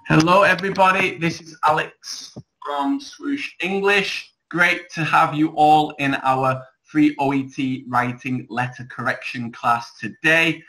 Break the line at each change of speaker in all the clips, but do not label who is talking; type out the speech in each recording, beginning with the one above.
Hello everybody, this is Alex from Swoosh English. Great to have you all in our free OET writing letter correction class today.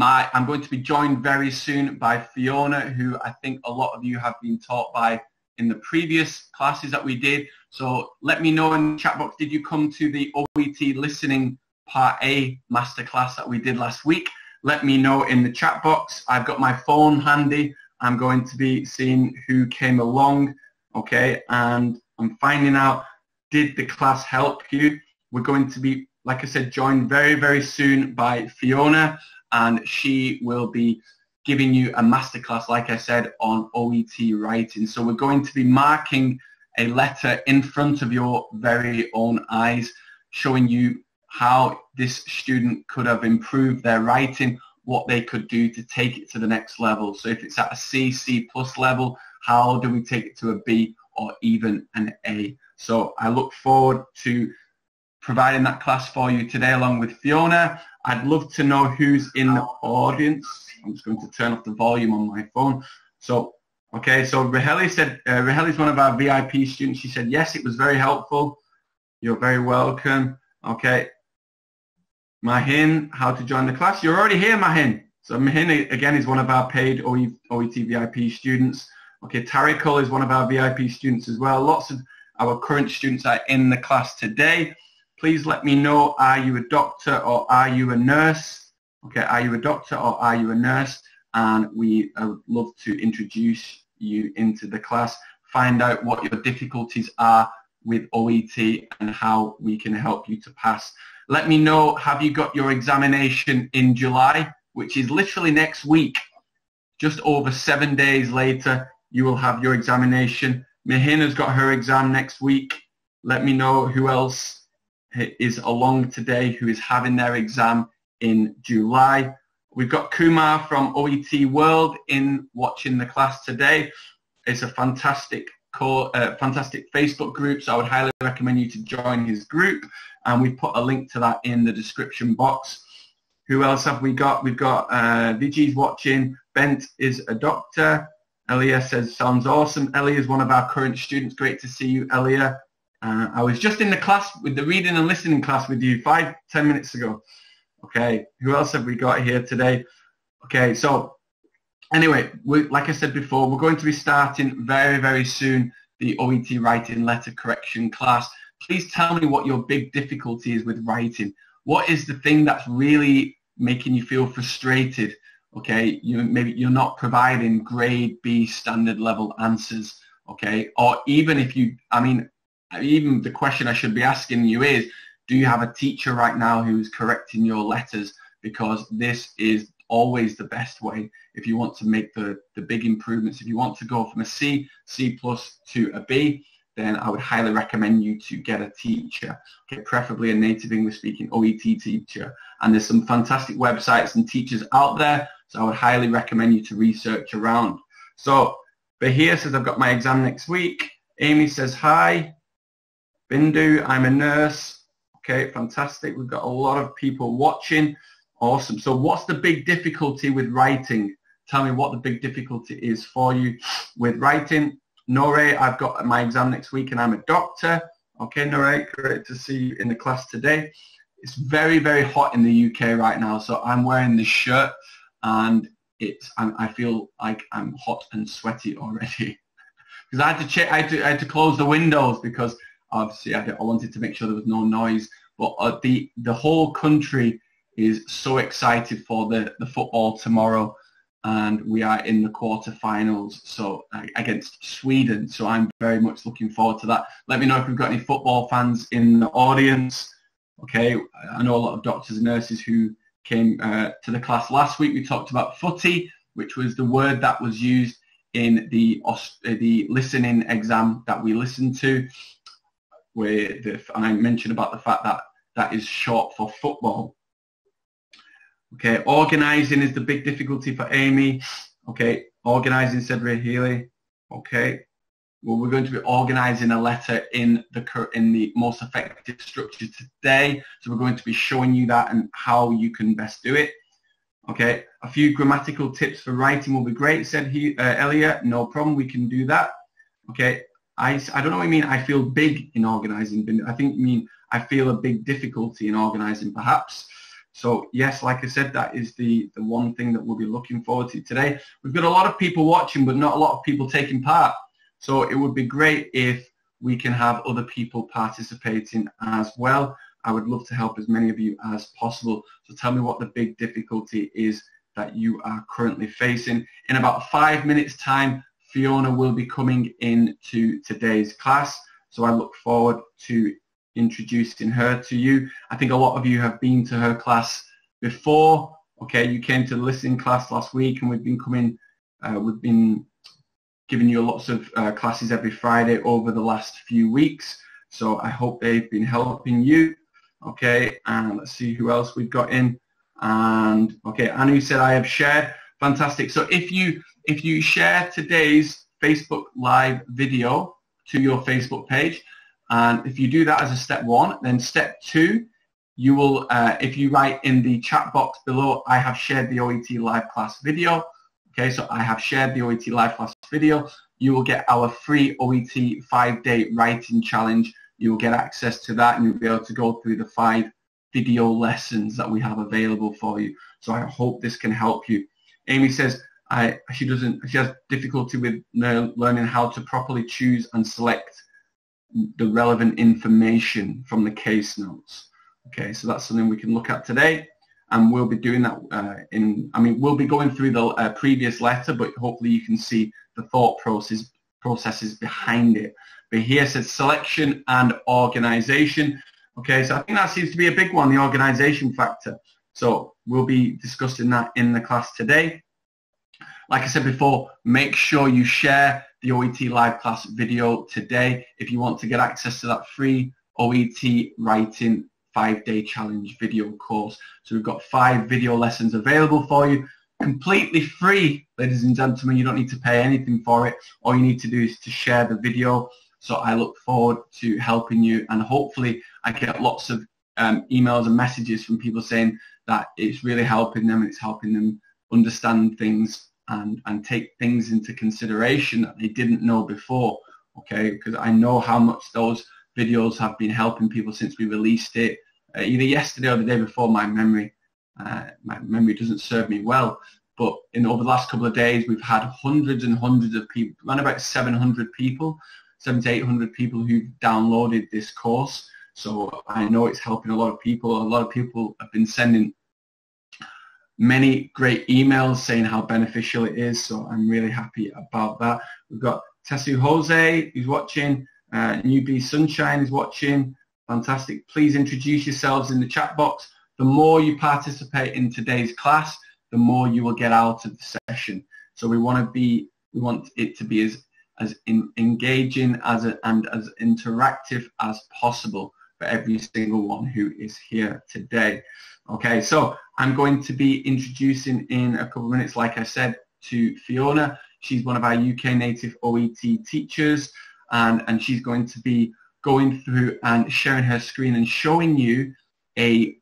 I'm going to be joined very soon by Fiona, who I think a lot of you have been taught by in the previous classes that we did. So let me know in the chat box, did you come to the OET listening part A masterclass that we did last week? Let me know in the chat box. I've got my phone handy. I'm going to be seeing who came along, okay, and I'm finding out, did the class help you? We're going to be, like I said, joined very, very soon by Fiona, and she will be giving you a masterclass, like I said, on OET writing. So we're going to be marking a letter in front of your very own eyes, showing you how this student could have improved their writing, what they could do to take it to the next level. So if it's at a C, C+ level, how do we take it to a B or even an A? So I look forward to providing that class for you today along with Fiona. I'd love to know who's in the audience. I'm just going to turn off the volume on my phone. So, okay, so Raheli said, Raheli's one of our VIP students. She said, yes, it was very helpful. You're very welcome. Okay. Mahin, how to join the class? You're already here, Mahin. So Mahin, again, is one of our paid OET VIP students. Okay, Tarikul is one of our VIP students as well. Lots of our current students are in the class today. Please let me know, are you a doctor or are you a nurse? Okay, are you a doctor or are you a nurse? And we would love to introduce you into the class, find out what your difficulties are with OET and how we can help you to pass. Let me know, have you got your examination in July, which is literally next week. Just over 7 days later, you will have your examination. Mahin has got her exam next week. Let me know who else is along today who is having their exam in July. We've got Kumar from OET World in watching the class today. It's a fantastic Facebook group, so I would highly recommend you to join his group, and we've put a link to that in the description box. Who else have we got? We've got Viji's watching. Bent is a doctor. Elia says, sounds awesome. Elia is one of our current students. Great to see you, Elia. I was just in the class with the reading and listening class with you 5-10 minutes ago. Okay, who else have we got here today? Okay, so anyway, like I said before, we're going to be starting very, very soon the OET writing letter correction class. Please tell me what your big difficulty is with writing. What is the thing that's really making you feel frustrated? Okay, maybe you're not providing grade B standard level answers. Okay, or even if you, even the question I should be asking you is, do you have a teacher right now who's correcting your letters? Because this is always the best way if you want to make the big improvements. If you want to go from a C, C+ to a B, then I would highly recommend you to get a teacher, okay, preferably a native English speaking OET teacher. And there's some fantastic websites and teachers out there, so I would highly recommend you to research around. So Bahir says, I've got my exam next week. Amy says, hi. Bindu, I'm a nurse. Okay, fantastic. We've got a lot of people watching. Awesome. So what's the big difficulty with writing? Tell me what the big difficulty is for you with writing. Nore, I've got my exam next week and I'm a doctor. Okay, Nore, great to see you in the class today. It's very, very hot in the UK right now, so I'm wearing this shirt and I feel like I'm hot and sweaty already. Because I had to close the windows because obviously I wanted to make sure there was no noise. But the whole country is so excited for the football tomorrow, and we are in the quarterfinals, so against Sweden. So I'm very much looking forward to that. Let me know if we've got any football fans in the audience. Okay, I know a lot of doctors and nurses who came to the class last week. We talked about footy, which was the word that was used in the listening exam that we listened to, and I mentioned about the fact that that is short for football. Okay, organising is the big difficulty for Amy. Okay, organising, said Ray Healy. Okay, well, we're going to be organising a letter in the most effective structure today. So we're going to be showing you that and how you can best do it. Okay, a few grammatical tips for writing will be great, said Elliot. No problem, we can do that. Okay, I don't know what you mean. I feel big in organizing. I think you mean I feel a big difficulty in organizing, perhaps. So yes, like I said, that is the one thing that we'll be looking forward to today. We've got a lot of people watching, but not a lot of people taking part. So it would be great if we can have other people participating as well. I would love to help as many of you as possible. So tell me what the big difficulty is that you are currently facing. In about 5 minutes time, Fiona will be coming into today's class. So I look forward to introducing her to you. I think a lot of you have been to her class before. Okay, you came to the listening class last week, and we've been giving you lots of classes every Friday over the last few weeks. So I hope they've been helping you. Okay, and let's see who else we've got in. And okay, Anu said I have shared. Fantastic. So if you share today's Facebook Live video to your Facebook page, and if you do that as a step 1, then step 2, you will, if you write in the chat box below, I have shared the OET live class video. Okay, so I have shared the OET live class video. You will get our free OET 5-day writing challenge. You will get access to that, and you'll be able to go through the 5 video lessons that we have available for you. So I hope this can help you. Amy says she has difficulty with learning how to properly choose and select the relevant information from the case notes. Okay, so that's something we can look at today, and we'll be doing that we'll be going through the previous letter, but hopefully you can see the thought processes behind it. But here it says selection and organization. Okay, so I think that seems to be a big one, the organization factor. So we'll be discussing that in the class today. Like I said before, make sure you share the OET live class video today if you want to get access to that free OET writing 5-day challenge video course. So we've got 5 video lessons available for you, completely free, ladies and gentlemen. You don't need to pay anything for it. All you need to do is to share the video. So I look forward to helping you, and hopefully I get lots of emails and messages from people saying that it's really helping them, and it's helping them understand things and take things into consideration that they didn't know before. Okay, because I know how much those videos have been helping people since we released it, either yesterday or the day before. My memory doesn't serve me well, but over the last couple of days we've had hundreds and hundreds of people, around about 700 to 800 people who've downloaded this course. So I know it's helping a lot of people. A lot of people have been sending many great emails saying how beneficial it is, so I'm really happy about that. We've got Tessu Jose who's watching, Newbie Sunshine is watching. Fantastic. Please introduce yourselves in the chat box. The more you participate in today's class, the more you will get out of the session. So we want it to be as engaging and as interactive as possible for every single one who is here today. Okay, so I'm going to be introducing in a couple of minutes, like I said, to Fiona. She's one of our UK native OET teachers, and she's going to be going through and sharing her screen and showing you a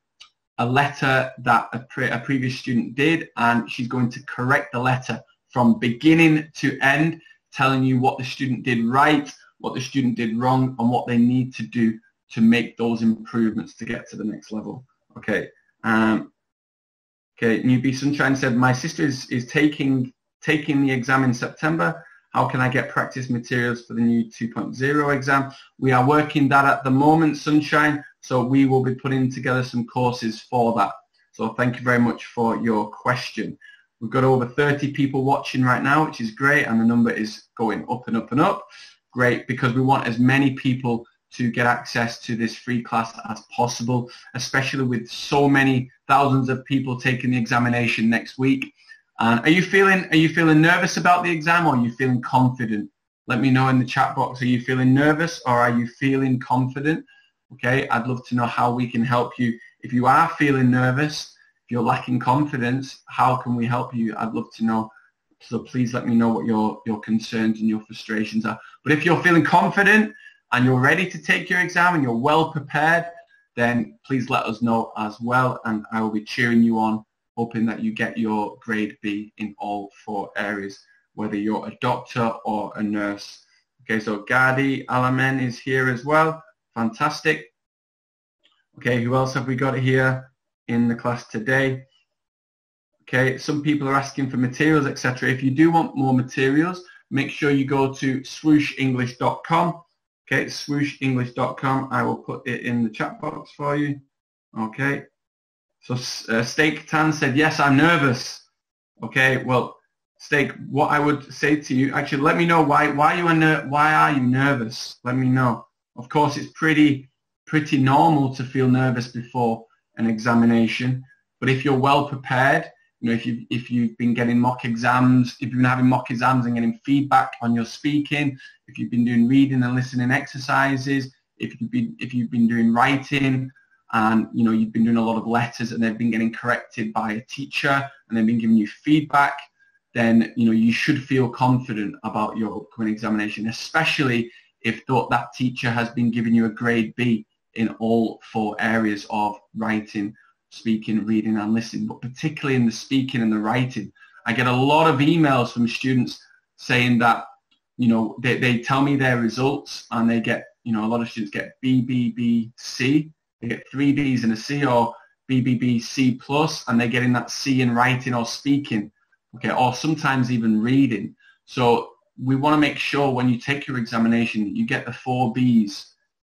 letter that a previous student did, and she's going to correct the letter from beginning to end, telling you what the student did right, what the student did wrong, and what they need to do to make those improvements to get to the next level. Okay. Okay, Newbie Sunshine said, my sister is taking the exam in September. How can I get practice materials for the new 2.0 exam? We are working that at the moment, Sunshine, so we will be putting together some courses for that. So thank you very much for your question. We've got over 30 people watching right now, which is great, and the number is going up and up and up. Great, because we want as many people to get access to this free class as possible, especially with so many thousands of people taking the examination next week. And are you feeling nervous about the exam, or are you feeling confident? Let me know in the chat box. Are you feeling nervous, or are you feeling confident? Okay, I'd love to know how we can help you. If you are feeling nervous, if you're lacking confidence, how can we help you? I'd love to know. So please let me know what your concerns and your frustrations are. But if you're feeling confident and you're ready to take your exam and you're well prepared, then please let us know as well, and I will be cheering you on hoping that you get your grade B in all 4 areas, whether you're a doctor or a nurse. Okay, so Gadi Alamen is here as well. Fantastic. Okay, who else have we got here in the class today? Okay, some people are asking for materials, etc. If you do want more materials, make sure you go to swooshenglish.com. Okay, swooshenglish.com. I will put it in the chat box for you. Okay, so Steak Tan said, yes, I'm nervous. Okay, well, Steak, what I would say to you, actually, let me know why are you nervous? Let me know. Of course, it's pretty normal to feel nervous before an examination, but if you're well prepared, you know, if you've been getting mock exams, if you've been having mock exams and getting feedback on your speaking, if you've been doing reading and listening exercises, if you've been doing writing, and you know you've been doing a lot of letters and they've been getting corrected by a teacher and they've been giving you feedback, then you know you should feel confident about your upcoming examination, especially if that teacher has been giving you a grade B in all 4 areas of writing, speaking, reading and listening, but particularly in the speaking and the writing. I get a lot of emails from students saying that, you know, they tell me their results and they get, you know, a lot of students get B, B, B, C. They get 3 Bs and a C, or B, B, B, C plus, and they're getting that C in writing or speaking, okay, or sometimes even reading. So we want to make sure when you take your examination that you get the 4 Bs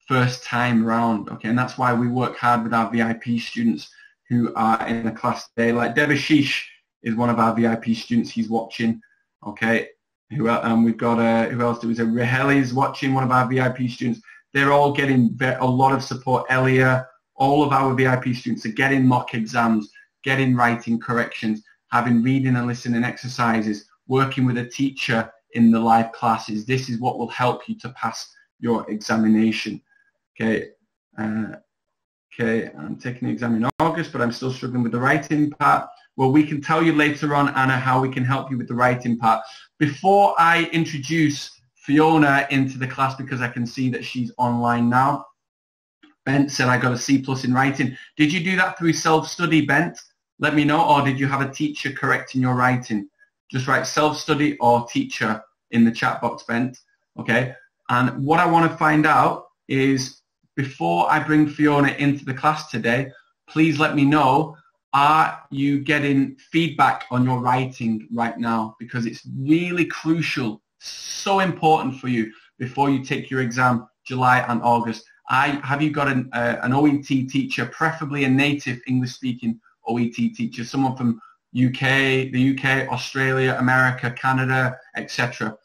first time round, okay, and that's why we work hard with our VIP students who are in the class today. Like Devashish is one of our VIP students. He's watching, okay. We've got who else? There was a Raheli is watching, one of our VIP students. They're all getting a lot of support. Elia, all of our VIP students are getting mock exams, getting writing corrections, having reading and listening exercises, working with a teacher in the live classes. This is what will help you to pass your examination. Okay. Okay, I'm taking the exam in August, but I'm still struggling with the writing part. Well, we can tell you later on, Anna, how we can help you with the writing part. Before I introduce Fiona into the class, because I can see that she's online now, Bent said I got a C+ in writing. Did you do that through self-study, Bent? Let me know, or did you have a teacher correcting your writing? Just write self-study or teacher in the chat box, Bent. Okay, and what I want to find out is, before I bring Fiona into the class today, please let me know, are you getting feedback on your writing right now? Because it's really crucial, so important for you before you take your exam July and August. Have you got an OET teacher, preferably a native English-speaking OET teacher, someone from the UK, Australia, America, Canada, etc.,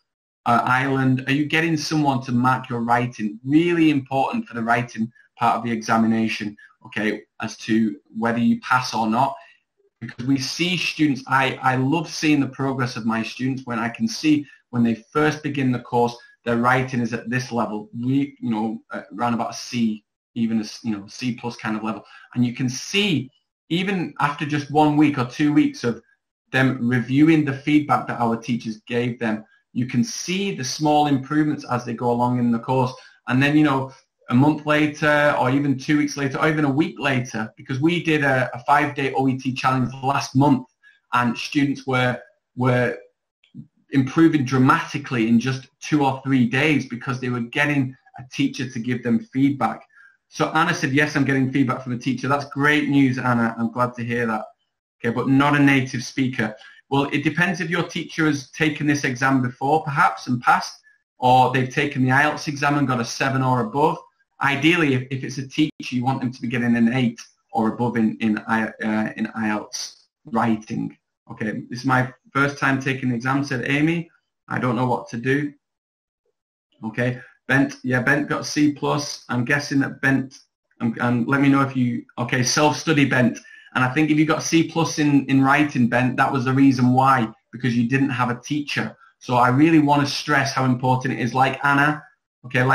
Ireland? Are you getting someone to mark your writing? Really important for the writing part of the examination, okay, as to whether you pass or not. Because we see students, I love seeing the progress of my students when I can see when they first begin the course, their writing is at this level, around about a C, even a C+ kind of level. And you can see, even after just 1 week or 2 weeks of them reviewing the feedback that our teachers gave them, you can see the small improvements as they go along in the course. And then, a month later, or even 2 weeks later, or even a week later, because we did a 5-day OET challenge last month, and students were improving dramatically in just 2 or 3 days because they were getting a teacher to give them feedback. So Anna said, yes, I'm getting feedback from a teacher. That's great news, Anna. I'm glad to hear that. Okay, but not a native speaker. Well, it depends if your teacher has taken this exam before, perhaps, and passed, or they've taken the IELTS exam and got a 7 or above. Ideally, if it's a teacher, you want them to be getting an 8 or above in IELTS writing. Okay, this is my first time taking the exam, said Amy. I don't know what to do. Okay, Bent got C+. I'm guessing that Bent, and let me know if you, okay, self-study, Bent. And I think if you got C+ in writing, Bent, that was the reason why, because you didn't have a teacher. So I really want to stress how important it is. Like Anna, okay,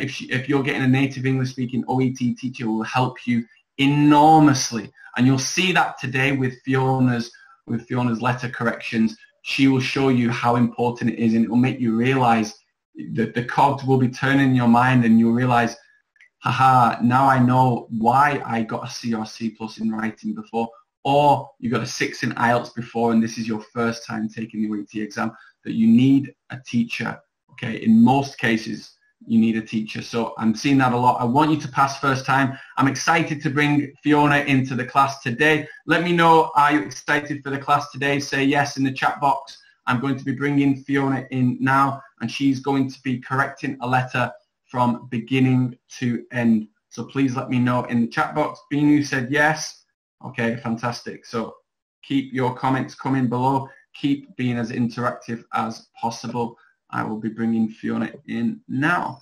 if you're getting a native English-speaking OET teacher, it will help you enormously. And you'll see that today with Fiona's letter corrections. She will show you how important it is, and it will make you realize that the cogs will be turning in your mind, and you'll realize, haha, now I know why I got a C or C+ in writing before. or you got a 6 in IELTS before and this is your first time taking the OET exam, that you need a teacher. Okay, in most cases, you need a teacher. So I'm seeing that a lot. I want you to pass first time. I'm excited to bring Fiona into the class today. Let me know, are you excited for the class today? Say yes in the chat box. I'm going to be bringing Fiona in now, and she's going to be correcting a letter from beginning to end. So please let me know in the chat box. Binu said yes. Okay, fantastic. So keep your comments coming below. Keep being as interactive as possible. I will be bringing Fiona in now.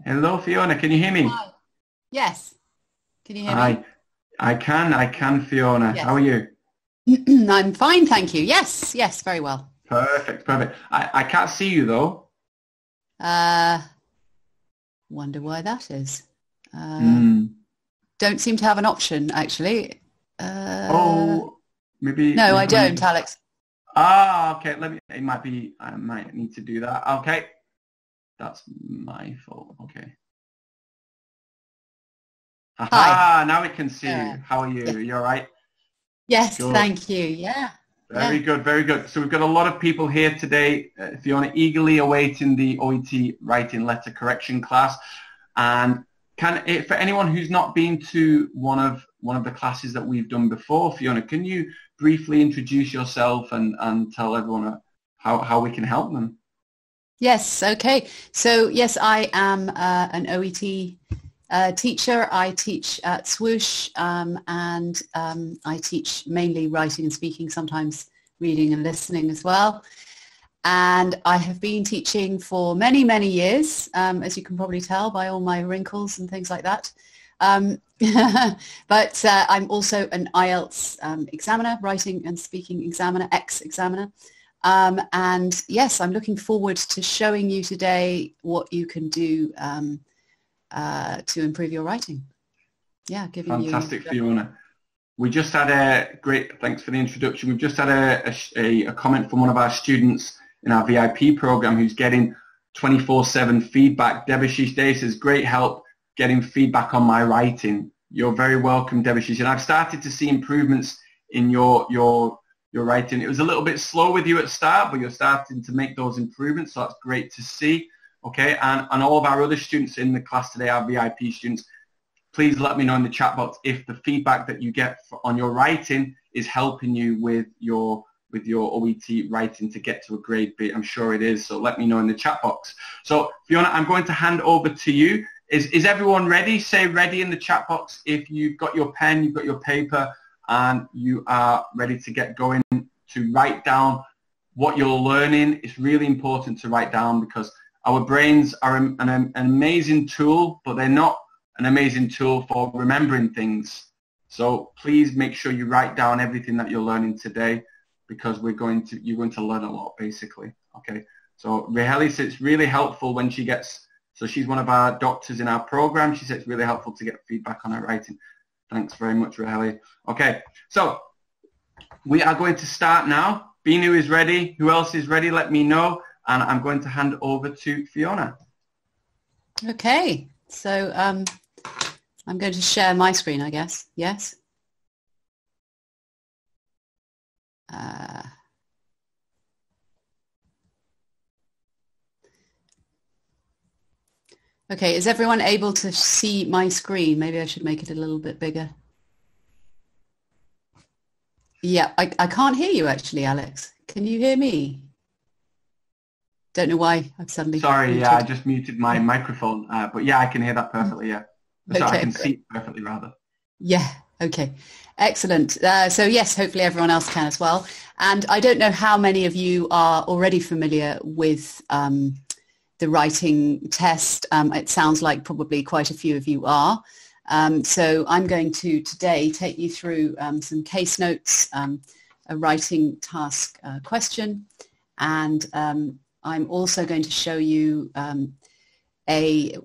Hello, Fiona. Can you hear me?
Hi. Yes. Can you hear me?
I can, Fiona.
Yes.
How are you?
I'm fine, thank you. Yes, very well.
Perfect. I can't see you, though.
Wonder why that is. Don't seem to have an option, actually.
Maybe.
No, I don't, Alex.
Okay. It might be, I might need to do that. Okay. That's my fault. Okay. Aha,
Hi.
now we can see you. How are you? You all right?
Yes,
Good.
Thank you. Yeah.
Very good. So we've got a lot of people here today, Fiona, eagerly awaiting the OET writing letter correction class. And for anyone who's not been to one of the classes that we've done before, Fiona, can you briefly introduce yourself and tell everyone how we can help them?
Yes, okay. So yes, I am an OET teacher. I teach at Swoosh and I teach mainly writing and speaking, sometimes reading and listening as well. And I have been teaching for many, many years, as you can probably tell by all my wrinkles and things like that. But I'm also an IELTS examiner, writing and speaking examiner, ex-examiner. And yes, I'm looking forward to showing you today what you can do to improve your writing. Yeah,
Fantastic, Fiona. We just had thanks for the introduction. We've just had a comment from one of our students in our VIP program who's getting 24/7 feedback. Debashish Day says, great help getting feedback on my writing. You're very welcome, Debashish. And I've started to see improvements in your writing. It was a little bit slow with you at start, but you're starting to make those improvements, so that's great to see. Okay, and all of our other students in the class today, our VIP students, please let me know in the chat box if the feedback that you get on your writing is helping you with your OET writing to get to a grade B. I'm sure it is, so let me know in the chat box. So Fiona, I'm going to hand over to you. Is everyone ready? Say ready in the chat box if you've got your pen, you've got your paper, and you are ready to get going to write down what you're learning. It's really important to write down because our brains are an amazing tool, but they're not an amazing tool for remembering things. So please make sure you write down everything that you're learning today because you're going to learn a lot, basically. Okay. So Raheli says it's really helpful when she gets, so she's one of our doctors in our program. She said it's really helpful to get feedback on her writing. Thanks very much, Raheli. Okay. So we are going to start now. Binu is ready. Who else is ready? Let me know. And I'm going to hand over to Fiona.
Okay, so I'm going to share my screen, I guess. Yes? Okay, is everyone able to see my screen? Maybe I should make it a little bit bigger. Yeah, I can't hear you actually, Alex. Can you hear me? Don't know why I've suddenly...
Sorry,
muted.
yeah, I just muted my microphone. But yeah, I can hear that perfectly, yeah. So
Okay,
I can see it perfectly, rather.
Yeah, okay. Excellent. So yes, hopefully everyone else can as well. And I don't know how many of you are already familiar with the writing test. It sounds like probably quite a few of you are. So I'm going to today take you through some case notes, a writing task question, and I'm also going to show you a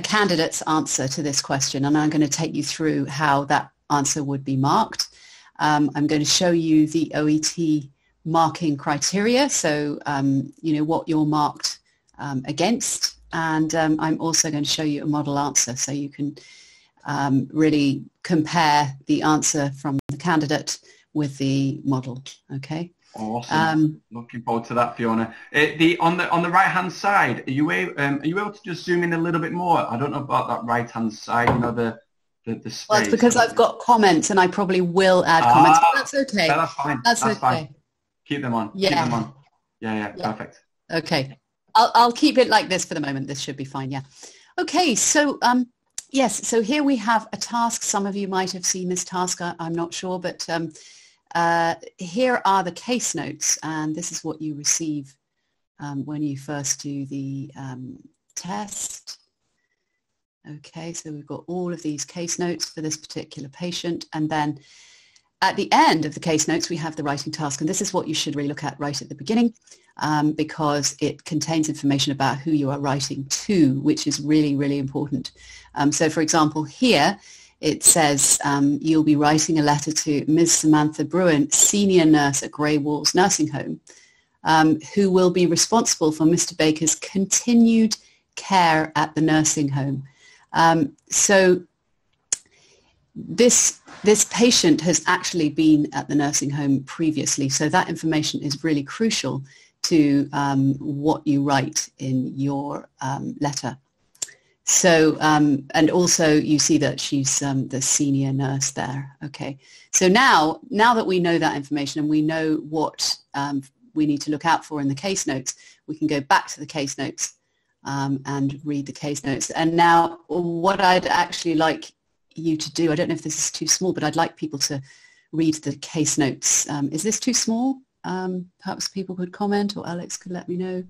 candidate's answer to this question, and I'm going to take you through how that answer would be marked. I'm going to show you the OET marking criteria, so you know what you're marked against and I'm also going to show you a model answer so you can really compare the answer from the candidate with the model. Okay.
Awesome. Looking forward to that, Fiona. On the right hand side, are you able to just zoom in a little bit more? I don't know about that right hand side. You know, the space.
Well, it's because I've got comments, and I probably will add comments. But that's okay.
No, that's fine.
That's okay.
Fine. Keep them on.
Yeah.
Keep them on. Yeah. Perfect.
Okay. I'll keep it like this for the moment. This should be fine. Yeah. Okay. So yes. So here we have a task. Some of you might have seen this task. I'm not sure, but here are the case notes, and this is what you receive when you first do the test. Okay, so we've got all of these case notes for this particular patient, and then at the end of the case notes we have the writing task, and this is what you should really look at right at the beginning because it contains information about who you are writing to, which is really, really important. So for example, here it says you'll be writing a letter to Ms. Samantha Bruin, senior nurse at Grey Walls Nursing Home, who will be responsible for Mr. Baker's continued care at the nursing home. So this patient has actually been at the nursing home previously, so that information is really crucial to what you write in your letter. So, and also you see that she's the senior nurse there. Okay, so now that we know that information and we know what we need to look out for in the case notes, we can go back to the case notes and read the case notes. And now what I'd actually like you to do, I don't know if this is too small, but I'd like people to read the case notes. Is this too small? Perhaps people could comment, or Alex could let me know.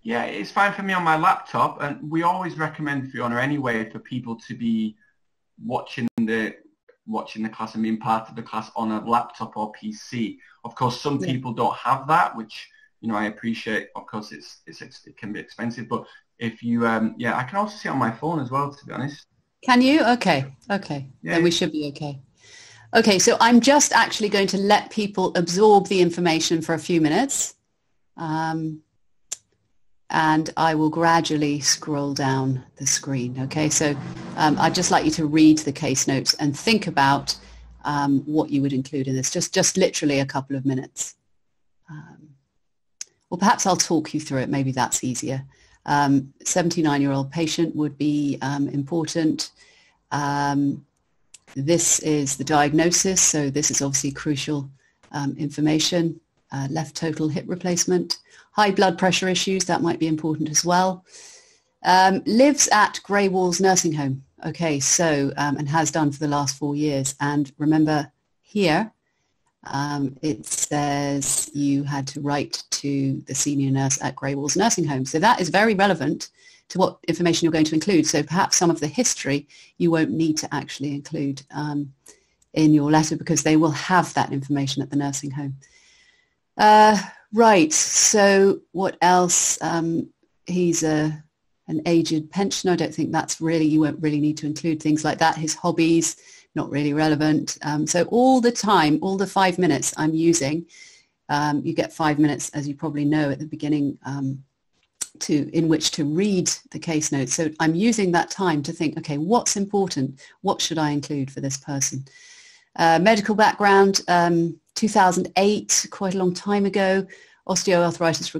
Yeah, it's fine for me on my laptop, and we always recommend, Fiona, anyway, for people to be watching the class and being part of the class on a laptop or PC. Of course, some people don't have that, which, you know, I appreciate. Of course, it can be expensive, but if you, I can also see it on my phone as well, to be honest.
Can you? Okay. Yeah. Then we should be okay. Okay, so I'm just actually going to let people absorb the information for a few minutes. And I will gradually scroll down the screen. Okay, so I'd just like you to read the case notes and think about what you would include in this, just literally a couple of minutes. Or perhaps I'll talk you through it, maybe that's easier. 79-year-old patient would be important. This is the diagnosis, so this is obviously crucial information. Left total hip replacement. High blood pressure issues, that might be important as well. Lives at Grey Walls Nursing Home. Okay, so, and has done for the last 4 years. And remember here, it says you had to write to the senior nurse at Grey Walls Nursing Home. So that is very relevant to what information you're going to include. So perhaps some of the history you won't need to actually include in your letter because they will have that information at the nursing home. Right, so what else? He's an aged pensioner. I don't think that's really, you won't really need to include things like that. His hobbies, not really relevant. So all the time, all the 5 minutes I'm using, you get 5 minutes, as you probably know, at the beginning in which to read the case notes. So I'm using that time to think, okay, what's important? What should I include for this person? Medical background, 2008, quite a long time ago, osteoarthritis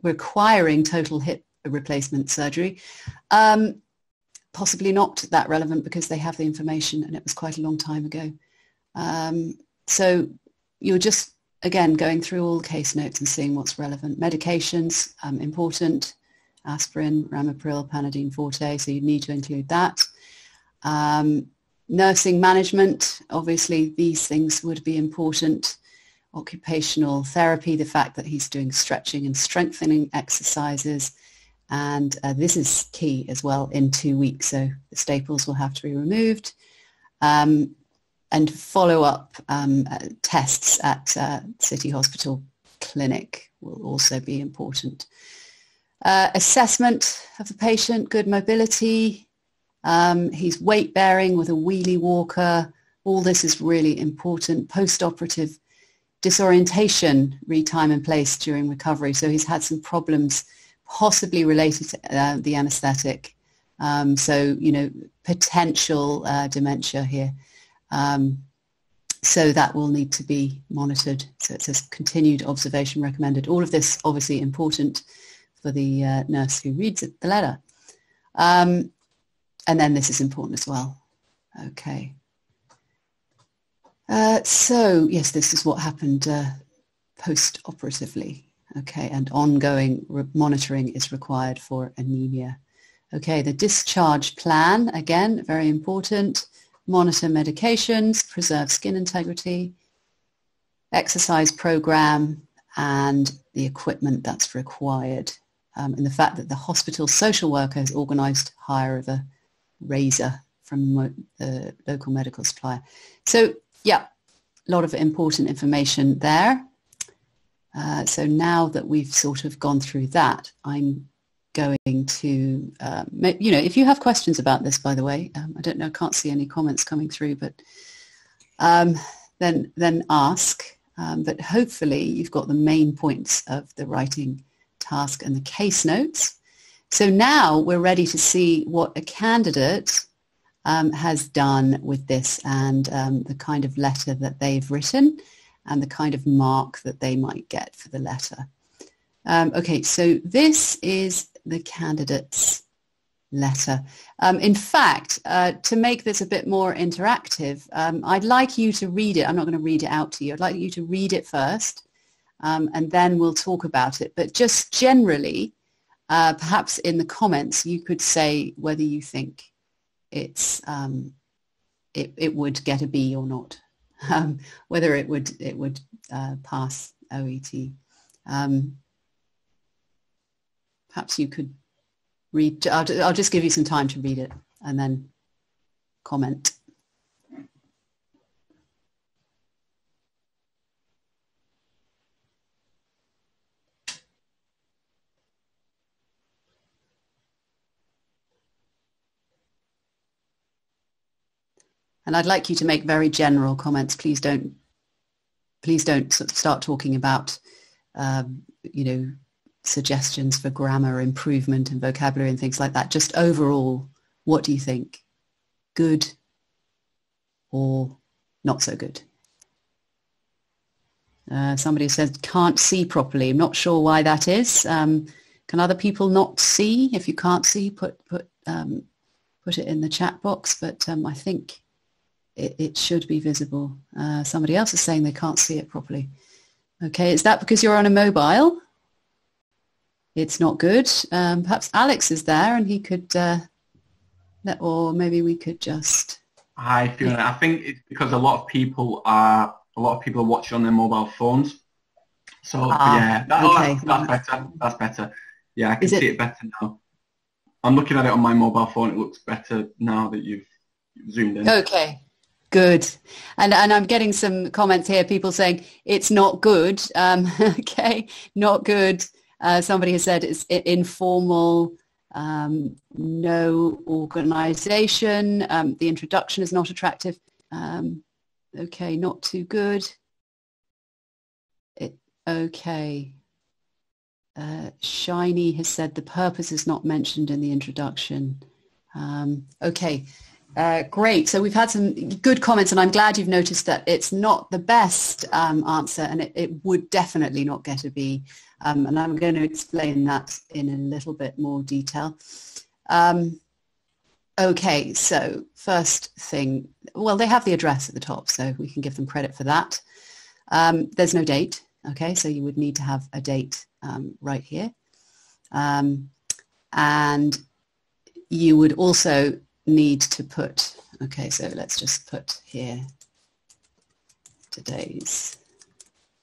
requiring total hip replacement surgery. Possibly not that relevant because they have the information and it was quite a long time ago. So you're just, again, going through all the case notes and seeing what's relevant. Medications, important, aspirin, ramipril, Panadine Forte, so you need to include that. Nursing management, obviously these things would be important. Occupational therapy, the fact that he's doing stretching and strengthening exercises. And this is key as well in 2 weeks, so the staples will have to be removed. And follow-up tests at City Hospital Clinic will also be important. Assessment of the patient, good mobility. He's weight-bearing with a wheelie walker. All this is really important. Post-operative disorientation, read time and place during recovery. So he's had some problems possibly related to the anesthetic. So, potential dementia here. So that will need to be monitored. So it says continued observation recommended. All of this obviously important for the nurse who reads the letter. And then this is important as well. Okay. So yes, this is what happened post-operatively. Okay, and ongoing monitoring is required for anemia. Okay, the discharge plan, again, very important. Monitor medications, preserve skin integrity, exercise program, and the equipment that's required. And the fact that the hospital social worker has organised hire of a razor from the local medical supplier. So, yeah, a lot of important information there. So now that we've sort of gone through that, I'm going to, if you have questions about this, by the way, I don't know, I can't see any comments coming through, but then ask. But hopefully you've got the main points of the writing task and the case notes. So now we're ready to see what a candidate has done with this and the kind of letter that they've written and the kind of mark that they might get for the letter. Okay, so this is the candidate's letter. In fact, to make this a bit more interactive, I'd like you to read it. I'm not going to read it out to you. I'd like you to read it first, and then we'll talk about it. But just generally, perhaps in the comments, you could say whether you think it's it would get a B or not. Whether it would pass OET. Perhaps you could read. I'll just give you some time to read it and then comment. And I'd like you to make very general comments. Please don't sort of start talking about, suggestions for grammar improvement and vocabulary and things like that. Just overall, what do you think? Good or not so good? Somebody said can't see properly. I'm not sure why that is. Can other people not see? If you can't see, put it in the chat box. But I think it should be visible. Somebody else is saying they can't see it properly. Okay, is that because you're on a mobile? It's not good. Perhaps Alex is there and he could, or maybe we could just...
Hi, Fiona. I think it's because a lot of people are watching on their mobile phones. So yeah,
okay.
that's better. That's better. Yeah, I can see it better now. I'm looking at it on my mobile phone. It looks better now that you've zoomed in.
Okay. Good. And I'm getting some comments here, people saying it's not good. Okay, not good. Somebody has said it's informal, no organization. The introduction is not attractive. Okay, not too good. Okay. Shiny has said the purpose is not mentioned in the introduction. Okay. Great. So we've had some good comments, and I'm glad you've noticed that it's not the best answer, and it would definitely not get a B. And I'm going to explain that in a little bit more detail. Okay, so first thing, well, they have the address at the top, so we can give them credit for that. There's no date. Okay, so you would need to have a date right here. And you would also need to put, okay, so let's just put here today's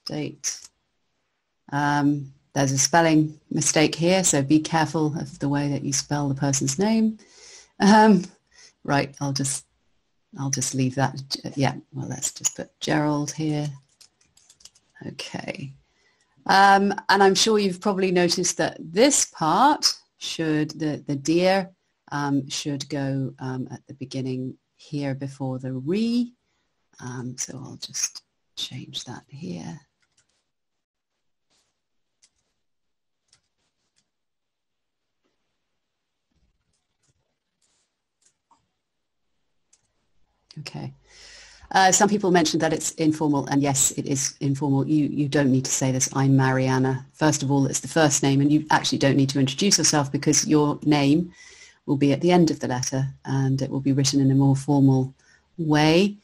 date. There's a spelling mistake here, so be careful of the way that you spell the person's name. Right, I'll just leave that. Yeah, well, let's just put Gerald here. Okay. And I'm sure you've probably noticed that this part should, the dear, should go at the beginning here before the re. So I'll just change that here. Okay. Some people mentioned that it's informal, and yes, it is informal. You don't need to say this, I'm Mariana. First of all, it's the first name, and you actually don't need to introduce yourself because your name will be at the end of the letter, and it will be written in a more formal way.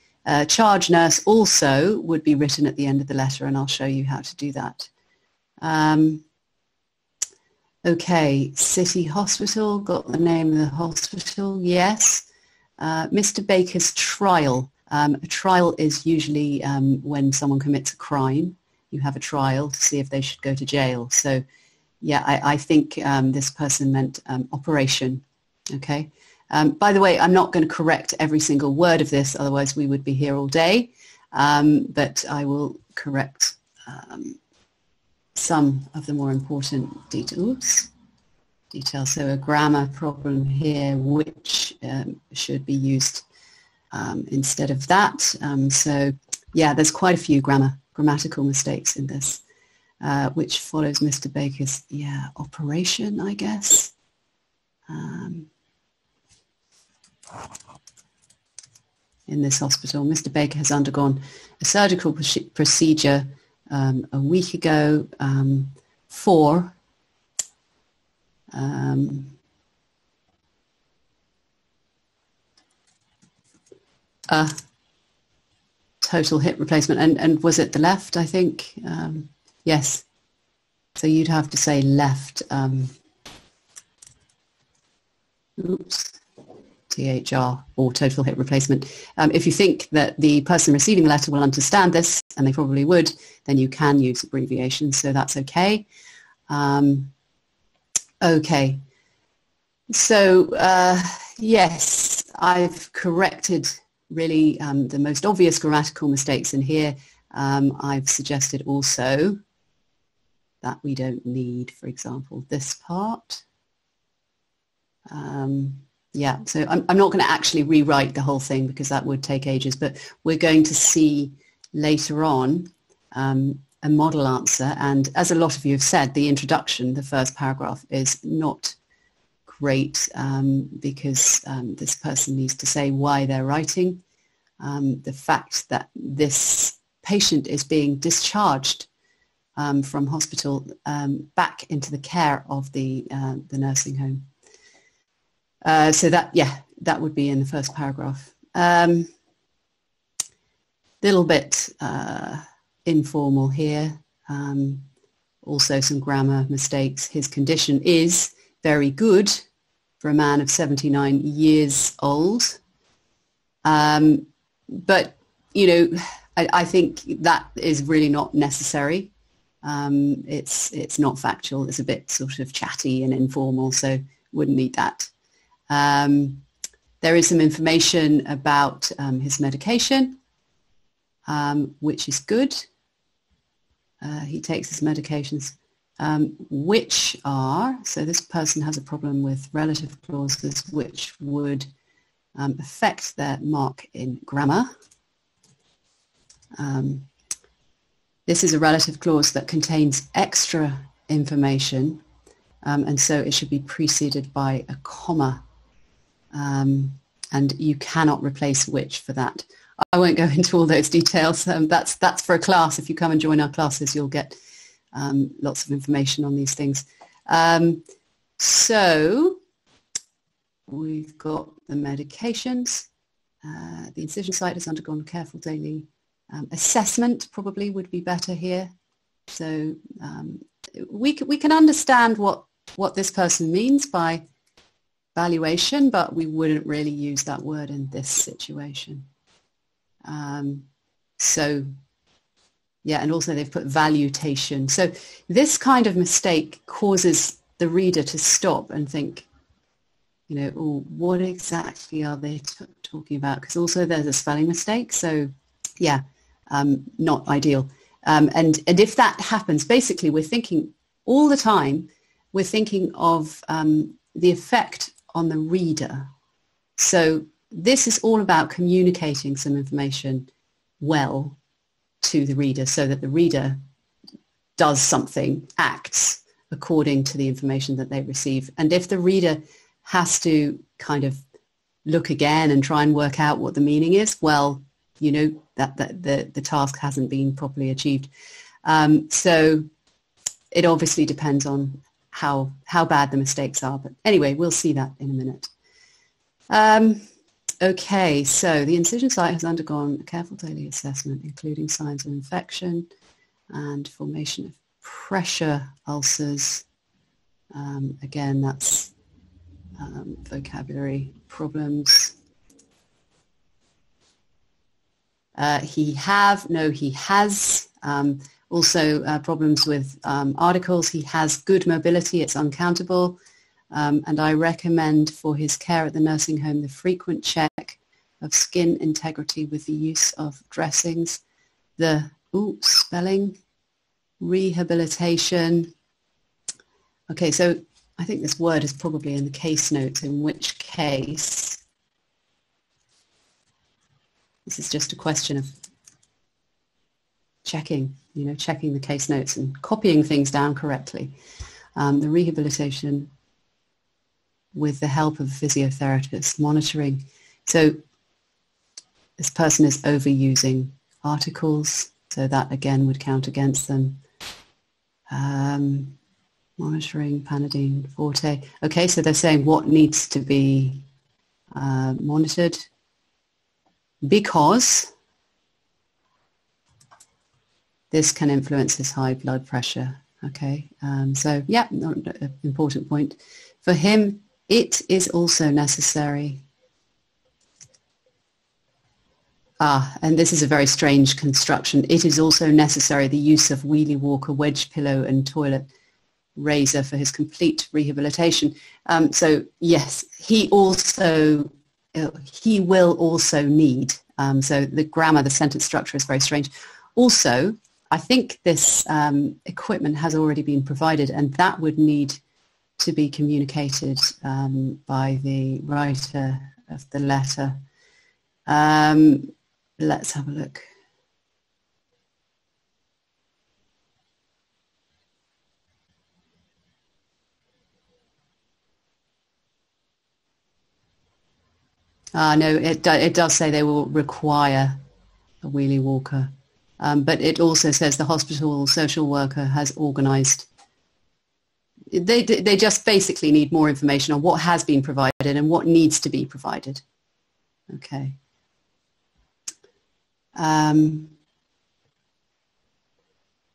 Charge nurse also would be written at the end of the letter, and I'll show you how to do that. Okay, City Hospital, got the name of the hospital, yes. Mr. Baker's trial. A trial is usually when someone commits a crime. You have a trial to see if they should go to jail. So, yeah, I think this person meant operation. Okay. By the way, I'm not going to correct every single word of this, otherwise we would be here all day. But I will correct some of the more important details. So a grammar problem here, which should be used instead of that. So yeah, there's quite a few grammatical mistakes in this, which follows Mr. Baker's, operation, I guess. In this hospital, Mr. Baker has undergone a surgical procedure a week ago for a total hip replacement, and was it the left, I think? Yes, so you'd have to say left, THR, or total hip replacement. If you think that the person receiving the letter will understand this, and they probably would, then you can use abbreviations, so that's okay. Okay, so yes, I've corrected really the most obvious grammatical mistakes in here. I've suggested also that we don't need, for example, this part. Yeah, so I'm not going to actually rewrite the whole thing because that would take ages, but we're going to see later on a model answer. And as a lot of you have said, the introduction, the first paragraph, is not great because this person needs to say why they're writing. The fact that this patient is being discharged from hospital back into the care of the nursing home. So that, that would be in the first paragraph. Little bit informal here. Also some grammar mistakes. His condition is very good for a man of 79 years old. But, I think that is really not necessary. It's not factual. It's a bit sort of chatty and informal, so wouldn't need that. There is some information about his medication, which is good. He takes his medications, which are, so this person has a problem with relative clauses which would affect their mark in grammar. This is a relative clause that contains extra information, and so it should be preceded by a comma. And you cannot replace which for that. I won't go into all those details. That's for a class. If you come and join our classes, you'll get lots of information on these things. So we've got the medications. The incision site has undergone careful daily assessment. Probably would be better here. So we can understand what this person means by valuation, but we wouldn't really use that word in this situation. So, yeah, and also they've put valuation. So this kind of mistake causes the reader to stop and think, what exactly are they talking about? Because also there's a spelling mistake. So, yeah, not ideal. And if that happens, basically we're thinking all the time, we're thinking of the effect on the reader. So this is all about communicating some information well to the reader so that the reader does something, acts according to the information that they receive. And if the reader has to kind of look again and try and work out what the meaning is, well, you know, that the task hasn't been properly achieved. So it obviously depends on how bad the mistakes are. But anyway, we'll see that in a minute. Okay, so the incision site has undergone a careful daily assessment, including signs of infection and formation of pressure ulcers. Again, that's vocabulary problems. He has. Also problems with articles. He has good mobility. It's uncountable. And I recommend for his care at the nursing home the frequent check of skin integrity with the use of dressings, the spelling, rehabilitation. Okay, so I think this word is probably in the case notes, in which case this is just a question of checking the case notes and copying things down correctly. The rehabilitation with the help of a physiotherapist, monitoring. So this person is overusing articles, so that again would count against them. Monitoring, Panadine, Forte. Okay, so they're saying what needs to be monitored because this can influence his high blood pressure. Okay, so yeah, important point. For him, it is also necessary. And this is a very strange construction. It is also necessary the use of wheelie walker, wedge pillow and toilet razor for his complete rehabilitation. So yes, he will also need, so the grammar, the sentence structure is very strange. Also, I think this equipment has already been provided, and that would need to be communicated by the writer of the letter. Let's have a look. No, it does say they will require a wheelie walker. But it also says the hospital social worker has organised. They just basically need more information on what has been provided and what needs to be provided. Okay.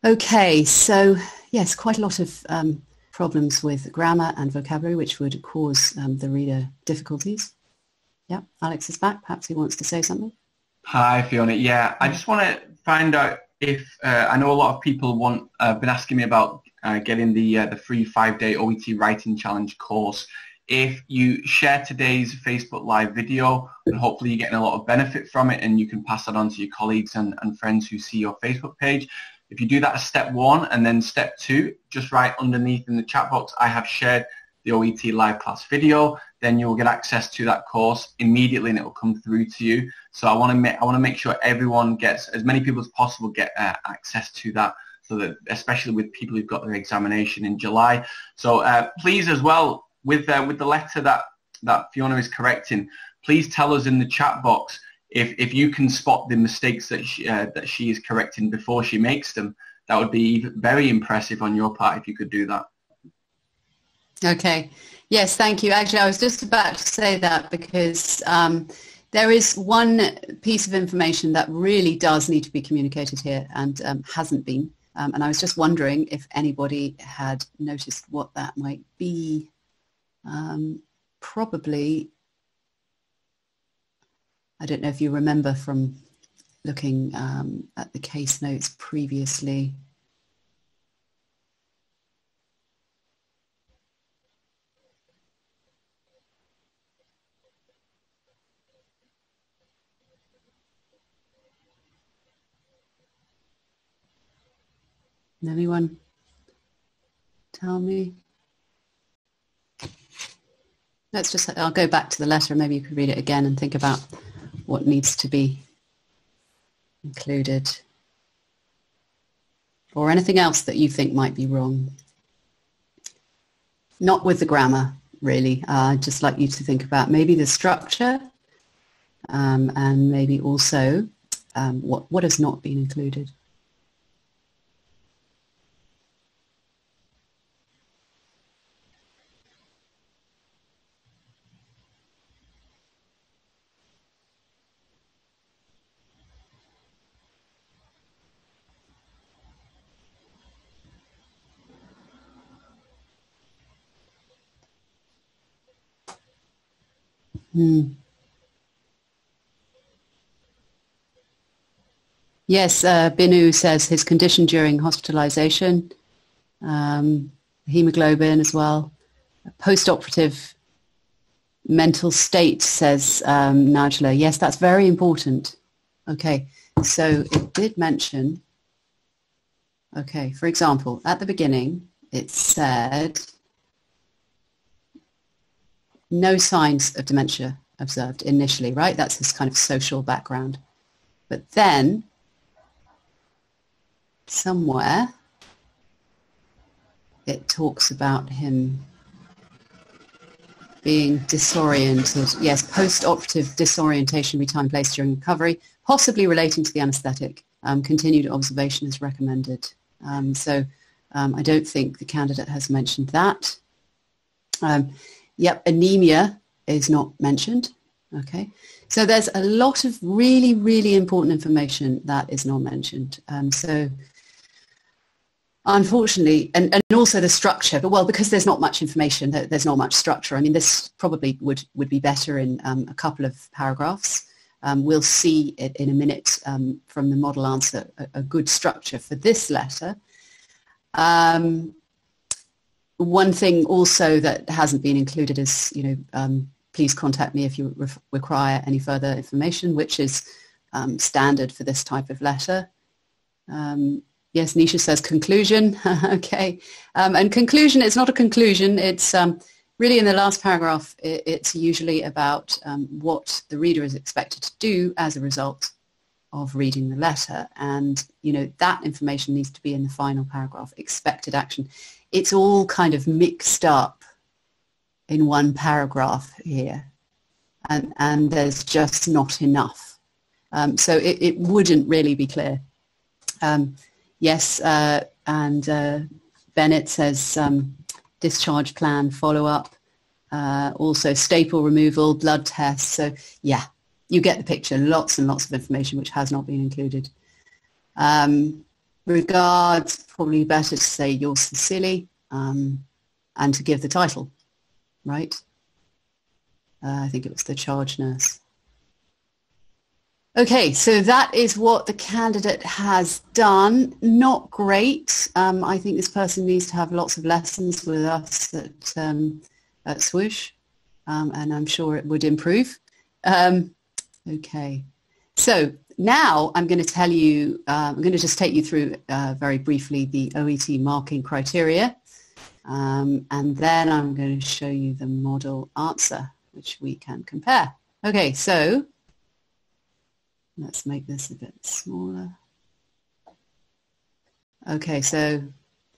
Okay, so yes, quite a lot of problems with grammar and vocabulary, which would cause the reader difficulties. Yeah, Alex is back. Perhaps he wants to say something.
Hi, Fiona. Yeah, I just want to find out if I know a lot of people been asking me about getting the free 5-day OET Writing Challenge course. If you share today's Facebook Live video, and hopefully you're getting a lot of benefit from it, and you can pass that on to your colleagues and friends who see your Facebook page. If you do that as step 1, and then step 2, just right underneath in the chat box, I have shared the OET live class video, then you'll get access to that course immediately and it will come through to you. So I want to make sure everyone gets, as many people as possible get access to that, so that especially with people who've got their examination in July. So please as well, with the letter that Fiona is correcting, please tell us in the chat box if you can spot the mistakes that she is correcting before she makes them. That would be very impressive on your part if you could do that.
Okay. Yes, thank you. Actually, I was just about to say that because there is one piece of information that really does need to be communicated here and hasn't been. And I was just wondering if anybody had noticed what that might be. Probably, I don't know if you remember from looking at the case notes previously. Anyone tell me? I'll go back to the letter. Maybe you could read it again and think about what needs to be included. Or anything else that you think might be wrong. Not with the grammar, really. I'd just like you to think about maybe the structure and maybe also what has not been included. Yes, Binu says his condition during hospitalization, hemoglobin as well, post-operative mental state, says Najla. Yes, that's very important. Okay, so it did mention, okay, for example, at the beginning, it said no signs of dementia observed initially, right? That's his kind of social background. But then somewhere it talks about him being disoriented. Yes, post-operative disorientation be time placed during recovery, possibly relating to the anesthetic. Continued observation is recommended. I don't think the candidate has mentioned that. Yep, anemia is not mentioned. Okay, so there's a lot of really, really important information that is not mentioned. So unfortunately, and also the structure, but well, because there's not much information, there's not much structure. I mean, this probably would be better in a couple of paragraphs. We'll see it in a minute from the model answer, a good structure for this letter. One thing also that hasn't been included is, please contact me if you require any further information, which is standard for this type of letter. Yes, Nisha says conclusion. Okay. And conclusion, it's not a conclusion. It's really in the last paragraph, it's usually about what the reader is expected to do as a result of reading the letter. And, that information needs to be in the final paragraph, expected action. It's all kind of mixed up in one paragraph here. And there's just not enough. So it wouldn't really be clear. Yes, and Bennett says discharge plan, follow-up, also staple removal, blood tests. So, yeah, you get the picture. Lots and lots of information which has not been included. Regards, probably better to say yours sincerely and to give the title, right? I think it was the charge nurse. Okay, so that is what the candidate has done. Not great. I think this person needs to have lots of lessons with us at Swoosh, and I'm sure it would improve. Okay, so now I'm going to tell you, I'm going to just take you through very briefly the OET marking criteria, and then I'm going to show you the model answer, which we can compare. Okay, so let's make this a bit smaller. Okay, so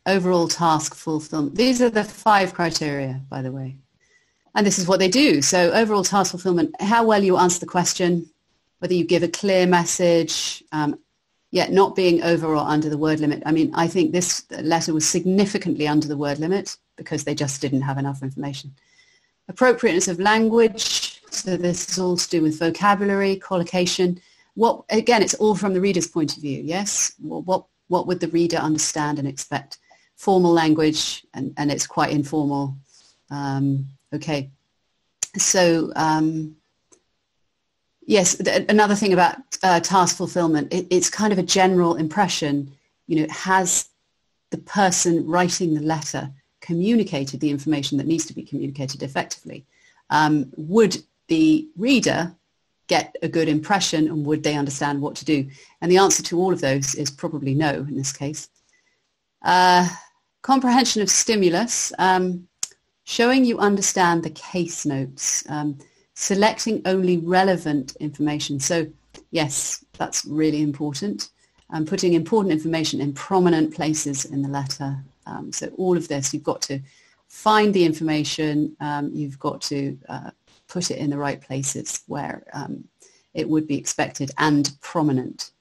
overall task fulfillment. These are the 5 criteria, by the way. And this is what they do. So overall task fulfillment, how well you answer the question, whether you give a clear message, yet not being over or under the word limit. I mean, I think this letter was significantly under the word limit because they just didn't have enough information. Appropriateness of language. So this is all to do with vocabulary, collocation. Again, it's all from the reader's point of view, yes? What would the reader understand and expect? Formal language, and it's quite informal. Okay, so yes, another thing about task fulfillment, it's kind of a general impression, has the person writing the letter communicated the information that needs to be communicated effectively? Would the reader get a good impression, and would they understand what to do? And the answer to all of those is probably no in this case. Comprehension of stimulus, showing you understand the case notes, selecting only relevant information. So yes, that's really important. Putting important information in prominent places in the letter. So all of this, you've got to find the information. You've got to put it in the right places where it would be expected and prominent.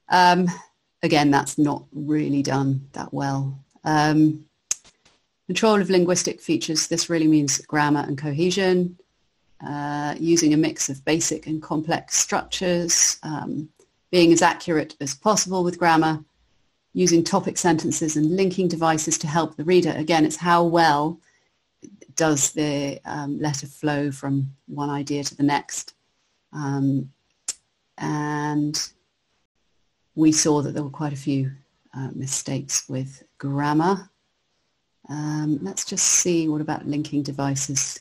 Again, that's not really done that well. Control of linguistic features. This really means grammar and cohesion. Using a mix of basic and complex structures. Being as accurate as possible with grammar. Using topic sentences and linking devices to help the reader. Again, it's how well does the letter flow from one idea to the next. And we saw that there were quite a few mistakes with grammar. Let's just see, what about linking devices?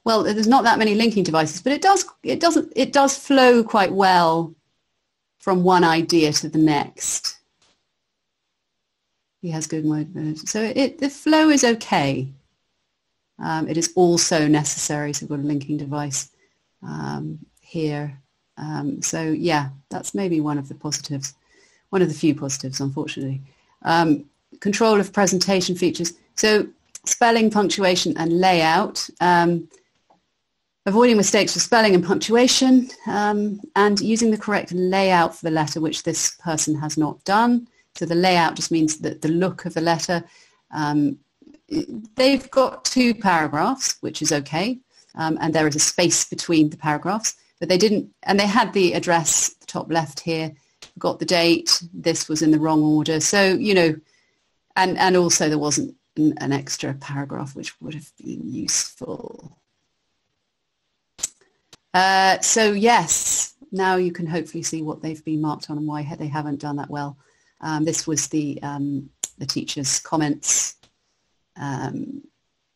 Well, there's not that many linking devices, but it does flow quite well from one idea to the next. He has good mobility. So the flow is okay. It is also necessary, so we've got a linking device here. So yeah, that's maybe one of the positives, one of the few positives, unfortunately. Control of presentation features. So spelling, punctuation, and layout. Avoiding mistakes for spelling and punctuation, and using the correct layout for the letter, which this person has not done. So the layout just means that the look of the letter. They've got 2 paragraphs, which is okay, and there is a space between the paragraphs, but they didn't, and they had the address, the top left here, got the date, this was in the wrong order. So, you know, and also there wasn't an extra paragraph, which would have been useful. So yes, now you can hopefully see what they've been marked on and why they haven't done that well. This was the teacher's comments.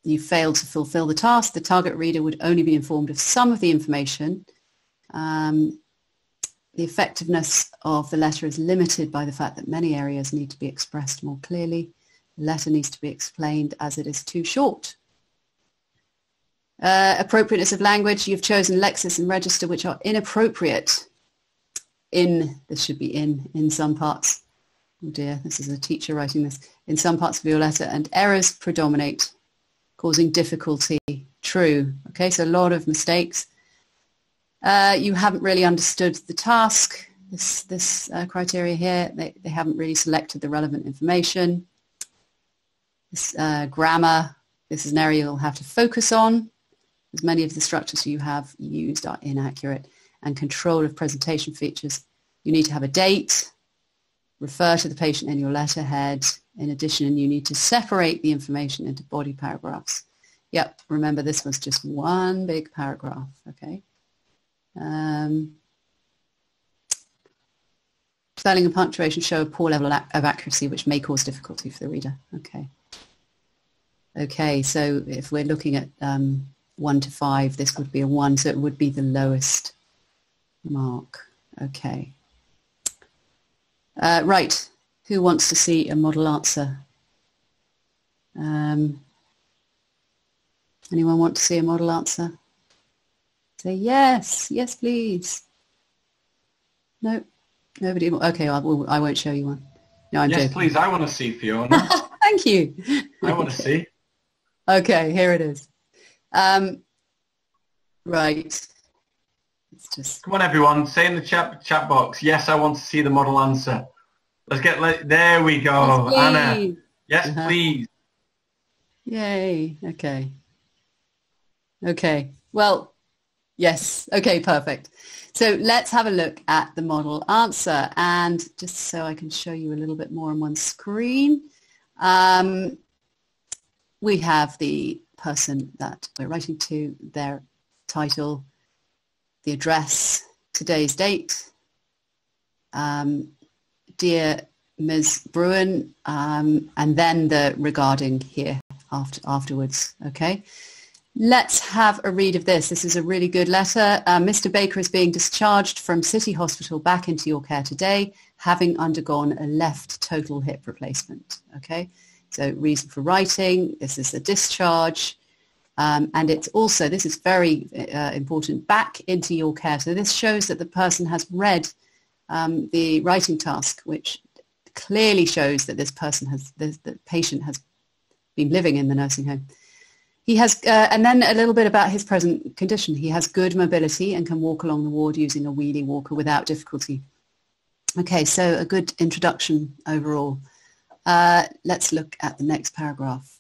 You failed to fulfill the task. The target reader would only be informed of some of the information. The effectiveness of the letter is limited by the fact that many areas need to be expressed more clearly. The letter needs to be explained as it is too short. Appropriateness of language. You've chosen Lexis and Register, which are inappropriate. This should be in some parts. Oh dear, this is a teacher writing this. In some parts of your letter, and errors predominate, causing difficulty. True. Okay, so a lot of mistakes. You haven't really understood the task. This criteria here, they haven't really selected the relevant information. This grammar, this is an area you'll have to focus on, as many of the structures you have used are inaccurate. And control of presentation features. You need to have a date, refer to the patient in your letterhead. In addition, you need to separate the information into body paragraphs. Yep, remember this was just one big paragraph, okay? Spelling and punctuation show a poor level of accuracy, which may cause difficulty for the reader. Okay. Okay, so if we're looking at 1 to 5, this would be a 1, so it would be the lowest mark. Okay. Right, who wants to see a model answer? Anyone want to see a model answer? Say yes, yes please. No, nobody. Okay, I won't show you one. No, I'm joking.
Yes, please, I want to see, Fiona.
Thank you.
I want to see.
Okay, here it is. Right. It's just...
Come on, everyone. Say in the chat box, yes, I want to see the model answer. Let's get... There we go,
yes,
Anna. Yes, please.
Yay. Okay. Okay. Well, yes. Okay, perfect. So let's have a look at the model answer. And just so I can show you a little bit more on one screen, we have the person that we're writing to, their title, the address, today's date, dear Ms. Bruin, and then the regarding here afterwards. Okay, let's have a read of this. This is a really good letter. Mr. Baker is being discharged from City Hospital back into your care today, having undergone a left total hip replacement. Okay, so reason for writing, this is a discharge. And it's also, this is very important, back into your care. So this shows that the person has read the writing task, which clearly shows that this person has, the patient has been living in the nursing home. He has, and then a little bit about his present condition. He has good mobility and can walk along the ward using a wheelie walker without difficulty. Okay, so a good introduction overall. Let's look at the next paragraph.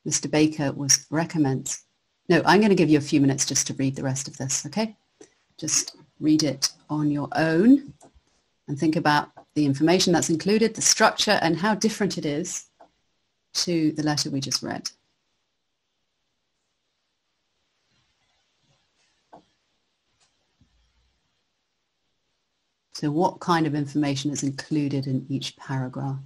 Mr. Baker recommends. No, I'm going to give you a few minutes just to read the rest of this, okay? Just read it on your own and think about the information that's included, the structure, and how different it is to the letter we just read. So what kind of information is included in each paragraph?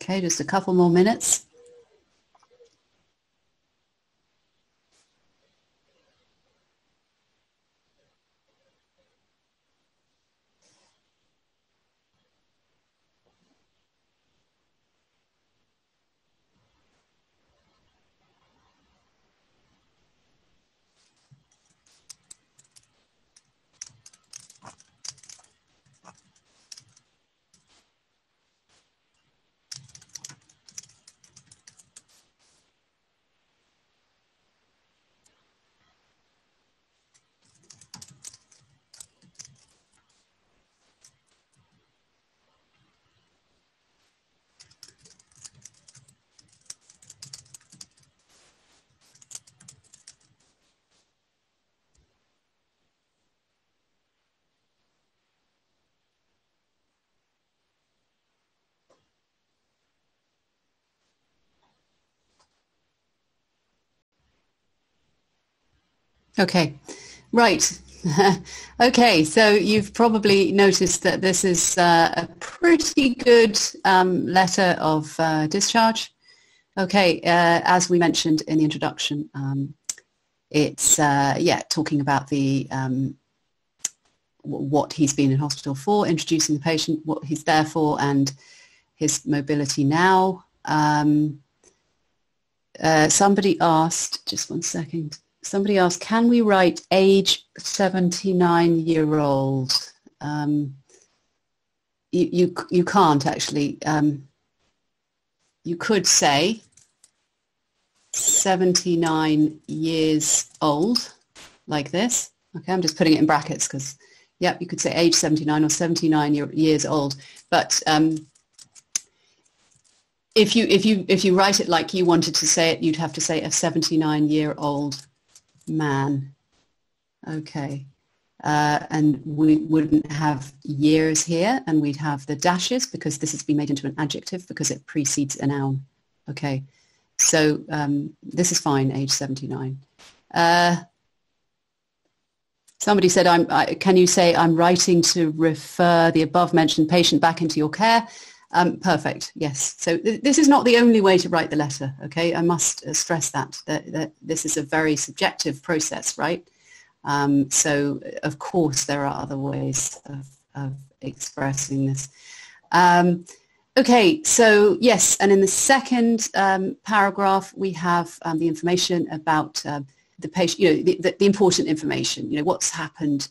Okay, just a couple more minutes. Okay, right. Okay, so you've probably noticed that this is a pretty good letter of discharge. Okay, as we mentioned in the introduction, it's talking about the what he's been in hospital for, introducing the patient, what he's there for, and his mobility now. Somebody asked, just one second. Somebody asked, can we write age 79-year-old? You can't actually. You could say 79 years old, like this. Okay, I'm just putting it in brackets because, yeah, you could say age 79 or 79 years old. But if you write it like you wanted to say it, you'd have to say a 79-year-old man. Okay, and we wouldn't have years here, and we'd have the dashes because this has been made into an adjective because it precedes a noun. Okay, so this is fine, age 79. Somebody said, can you say I'm writing to refer the above mentioned patient back into your care? Perfect. Yes. So this is not the only way to write the letter. Okay. I must stress that this is a very subjective process, right? So of course there are other ways of expressing this. Okay. So yes. And in the second paragraph, we have the information about the patient, the important information, what's happened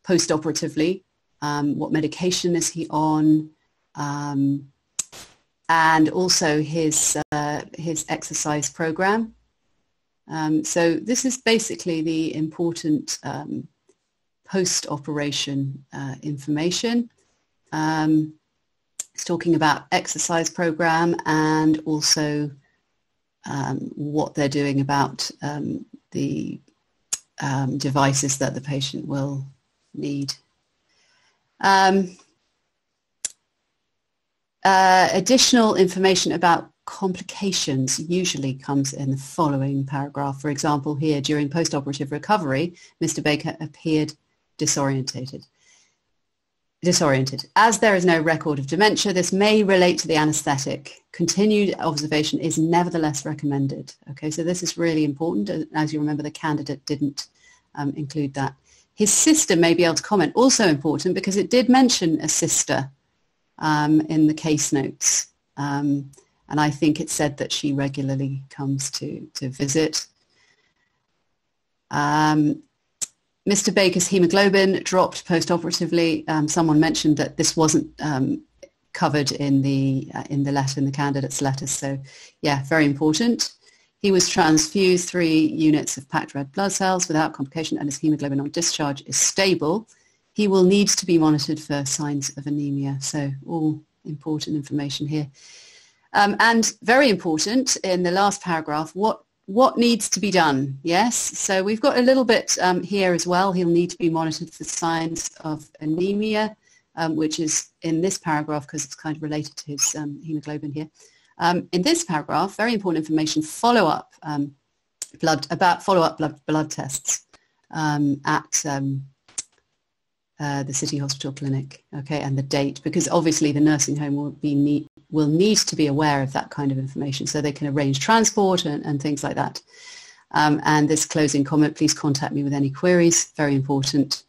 post-operatively, what medication is he on, and also his exercise program. So this is basically the important post-operation information. It's talking about exercise program and also what they're doing about the devices that the patient will need. Additional information about complications usually comes in the following paragraph. For example, here, during post-operative recovery, Mr. Baker appeared disoriented. As there is no record of dementia, this may relate to the anesthetic. Continued observation is nevertheless recommended. Okay, so this is really important. As you remember, the candidate didn't include that. His sister may be able to comment. Also important because it did mention a sister in the case notes. And I think it said that she regularly comes to visit. Mr. Baker's hemoglobin dropped post-operatively. Someone mentioned that this wasn't covered in the letter, in the candidate's letter. So yeah, very important. He was transfused 3 units of packed red blood cells without complication, and his hemoglobin on discharge is stable. He will need to be monitored for signs of anemia. So all important information here. And very important in the last paragraph, what needs to be done? Yes, so we've got a little bit here as well. He'll need to be monitored for signs of anemia, which is in this paragraph because it's kind of related to his hemoglobin here. In this paragraph, very important information, follow-up blood tests at the City Hospital Clinic, okay, and the date, because obviously the nursing home will need to be aware of that kind of information so they can arrange transport and things like that. And this closing comment, please contact me with any queries, very important.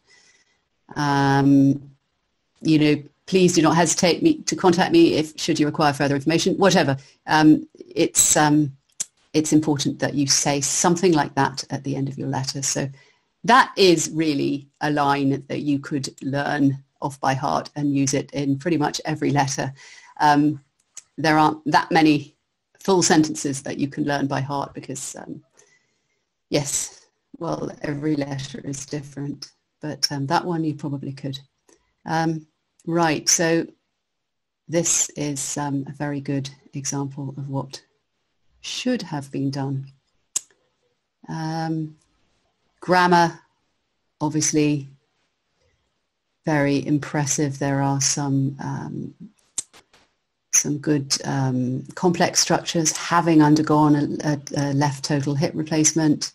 Please do not hesitate to contact me should you require further information, whatever. It's important that you say something like that at the end of your letter. So that is really a line that you could learn off by heart and use it in pretty much every letter. There aren't that many full sentences that you can learn by heart because, yes, well, every letter is different, but that one you probably could. Right, so this is a very good example of what should have been done. Grammar, obviously, very impressive. There are some good complex structures, having undergone a left total hip replacement.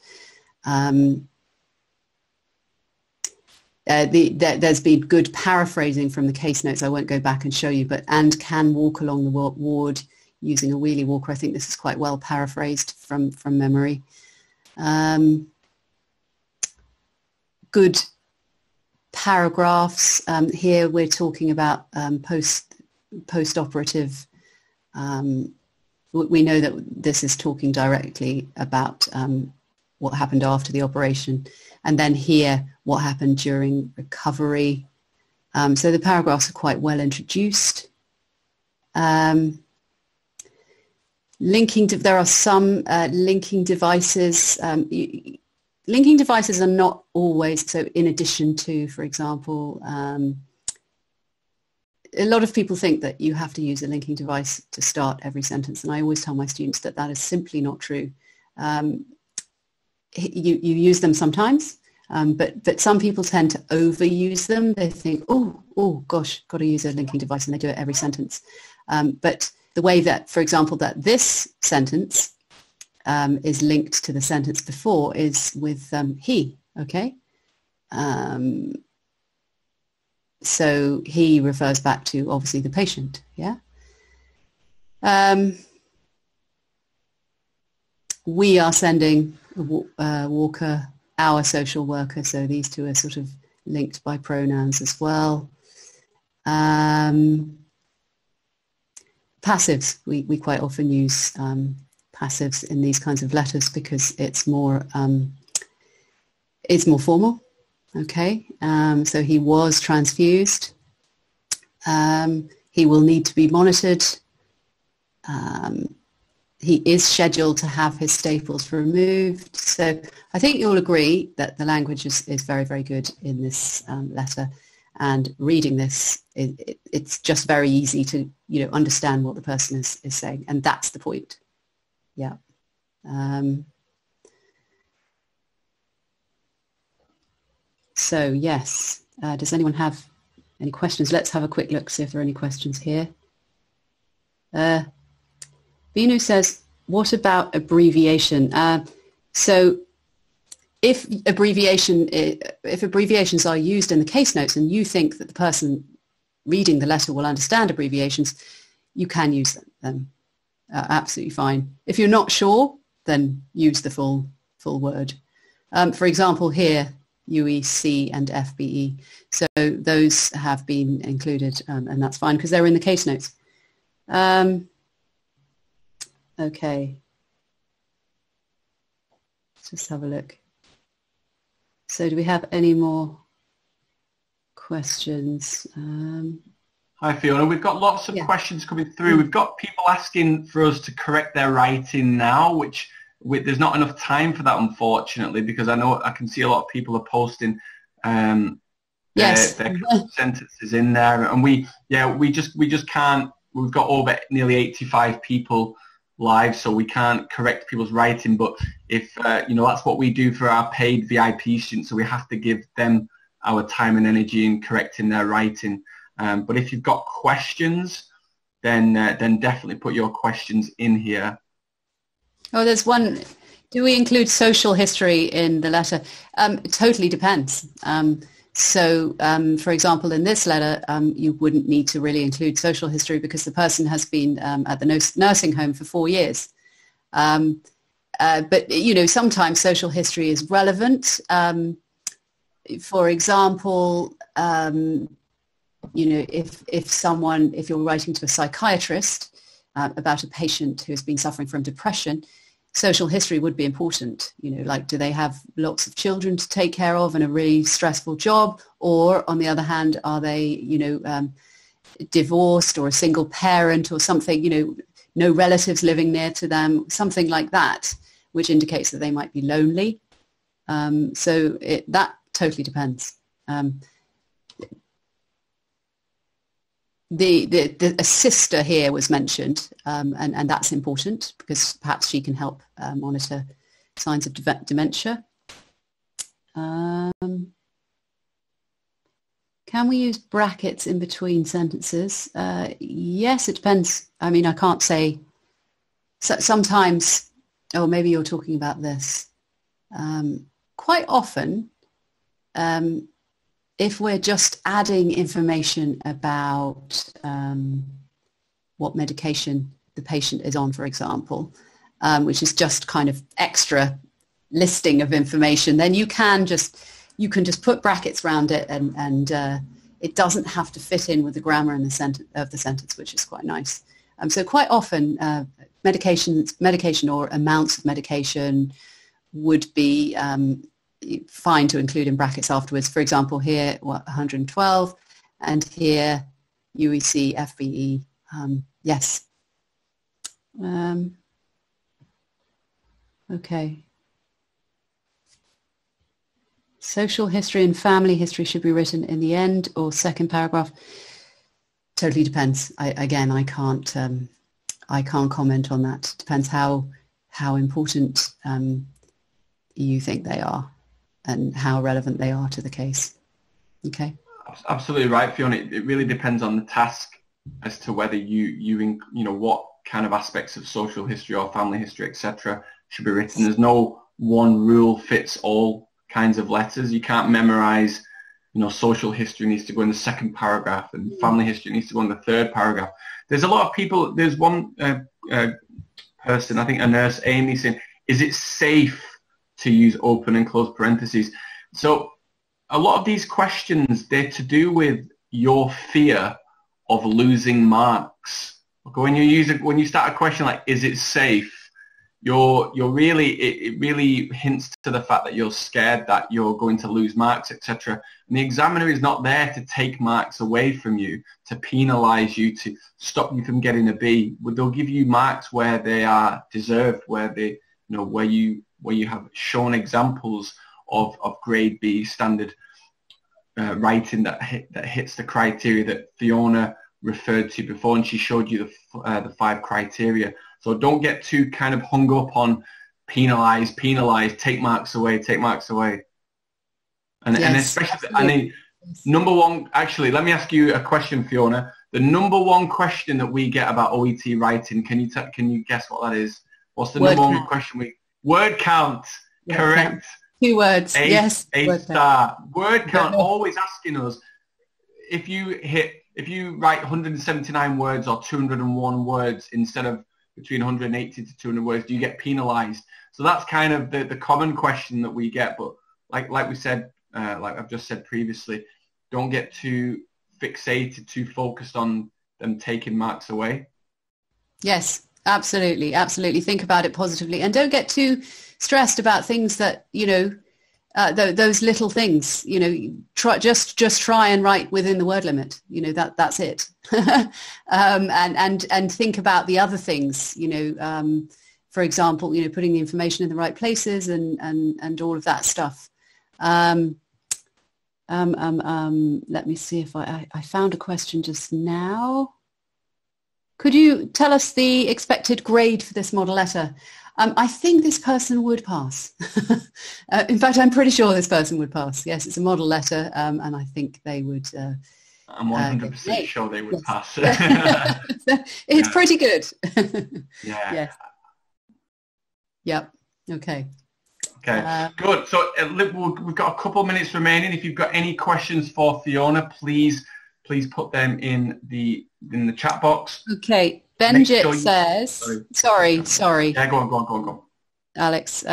There's been good paraphrasing from the case notes. I won't go back and show you, and can walk along the ward using a wheelie walker. I think this is quite well paraphrased from memory. Good paragraphs. Here we're talking about post-operative. We know that this is talking directly about what happened after the operation, and then here what happened during recovery. So the paragraphs are quite well introduced. There are some linking devices. Linking devices are not always, so in addition to, for example, a lot of people think that you have to use a linking device to start every sentence, and I always tell my students that that is simply not true. You use them sometimes, but some people tend to overuse them. They think, oh gosh, got to use a linking device, and they do it every sentence. But the way that, for example, that this sentence is linked to the sentence before is with he, okay? So he refers back to obviously the patient. Yeah. We are sending Walker, our social worker, so these two are sort of linked by pronouns as well. Passives, we quite often use passives in these kinds of letters because it's more formal. Okay, so he was transfused. He will need to be monitored. He is scheduled to have his staples removed. So I think you'll agree that the language is very, very good in this letter. And reading this, it's just very easy to, understand what the person is saying. And that's the point. Yeah. So yes, does anyone have any questions? Let's have a quick look, see if there are any questions here. Binu says, what about abbreviation? So if abbreviations are used in the case notes and you think that the person reading the letter will understand abbreviations, you can use them. Absolutely fine. If you're not sure, then use the full word. For example, here, UEC and FBE. So those have been included, and that's fine because they're in the case notes. Okay. Let's just have a look. So do we have any more questions?
Hi Fiona, we've got lots of questions coming through. We've got people asking for us to correct their writing now, which there's not enough time for that, unfortunately, because I can see a lot of people are posting their sentences in there, and we just can't. We've got over nearly 85 people live, so we can't correct people's writing. But if that's what we do for our paid VIP students, so we have to give them our time and energy in correcting their writing. But if you've got questions, then definitely put your questions in here.
Oh, there's one. Do we include social history in the letter? It totally depends. For example, in this letter, you wouldn't need to really include social history because the person has been at the nursing home for 4 years. But, sometimes social history is relevant. For example, if you're writing to a psychiatrist about a patient who has been suffering from depression, social history would be important. Like, do they have lots of children to take care of and a really stressful job? Or on the other hand, are they, divorced or a single parent or something, no relatives living near to them, something like that, which indicates that they might be lonely. That totally depends. A sister here was mentioned, and that's important because perhaps she can help monitor signs of dementia. Can we use brackets in between sentences? Yes, it depends. I mean, I can't say. Sometimes, maybe you're talking about this. Quite often, if we're just adding information about what medication the patient is on, for example, which is just kind of extra listing of information, then you can just put brackets around it, and it doesn't have to fit in with the grammar and the sentence, which is quite nice. So quite often, medication or amounts of medication would be fine to include in brackets afterwards. For example, here 112, and here UEC, FBE. Yes. Okay. Social history and family history should be written in the end or second paragraph. Totally depends. I can't comment on that. Depends how important you think they are and how relevant they are to the case. Okay.
Absolutely right, Fiona. It really depends on the task as to whether you what kind of aspects of social history or family history, etc., should be written. There's no one rule fits all kinds of letters. You can't memorize social history needs to go in the second paragraph, and family history needs to go in the third paragraph. There's a lot of people. There's one person, I think a nurse, Amy, saying, is it safe to use open and close parentheses? So a lot of these questions, they're to do with your fear of losing marks. When you start a question like, is it safe? It really hints to the fact that you're scared that you're going to lose marks, etc. And the examiner is not there to take marks away from you, to penalize you, to stop you from getting a B. They'll give you marks where they are deserved, where you have shown examples of grade B standard writing that hits the criteria that Fiona referred to before, and she showed you the 5 criteria. So don't get too kind of hung up on penalize, take marks away. And especially, number one, actually, let me ask you a question, Fiona. The number one question that we get about OET writing, can you guess what that is? What's the number one question word count, correct.
2 words, yes.
8 star. Word count, always asking us, if you write 179 words or 201 words instead of between 180 to 200 words, do you get penalized? So that's kind of the common question that we get. But like we said, like I've just said previously, don't get too fixated, too focused on them taking marks away. Yes,
absolutely. Think about it positively, and don't get too stressed about things that, those little things, try and write within the word limit, that's it. and think about the other things, for example, putting the information in the right places and all of that stuff. Let me see if I found a question just now. Could you tell us the expected grade for this model letter? I think this person would pass. In fact, I'm pretty sure this person would pass. Yes, it's a model letter, and I think they would.
I'm 100% sure they would pass.
It's pretty good.
Yeah.
Yes. Yep. Okay.
Good. So we've got a couple of minutes remaining. If you've got any questions for Fiona, please put them in the chat box.
Okay. Benjit says, sorry.
Yeah, go on.
Alex,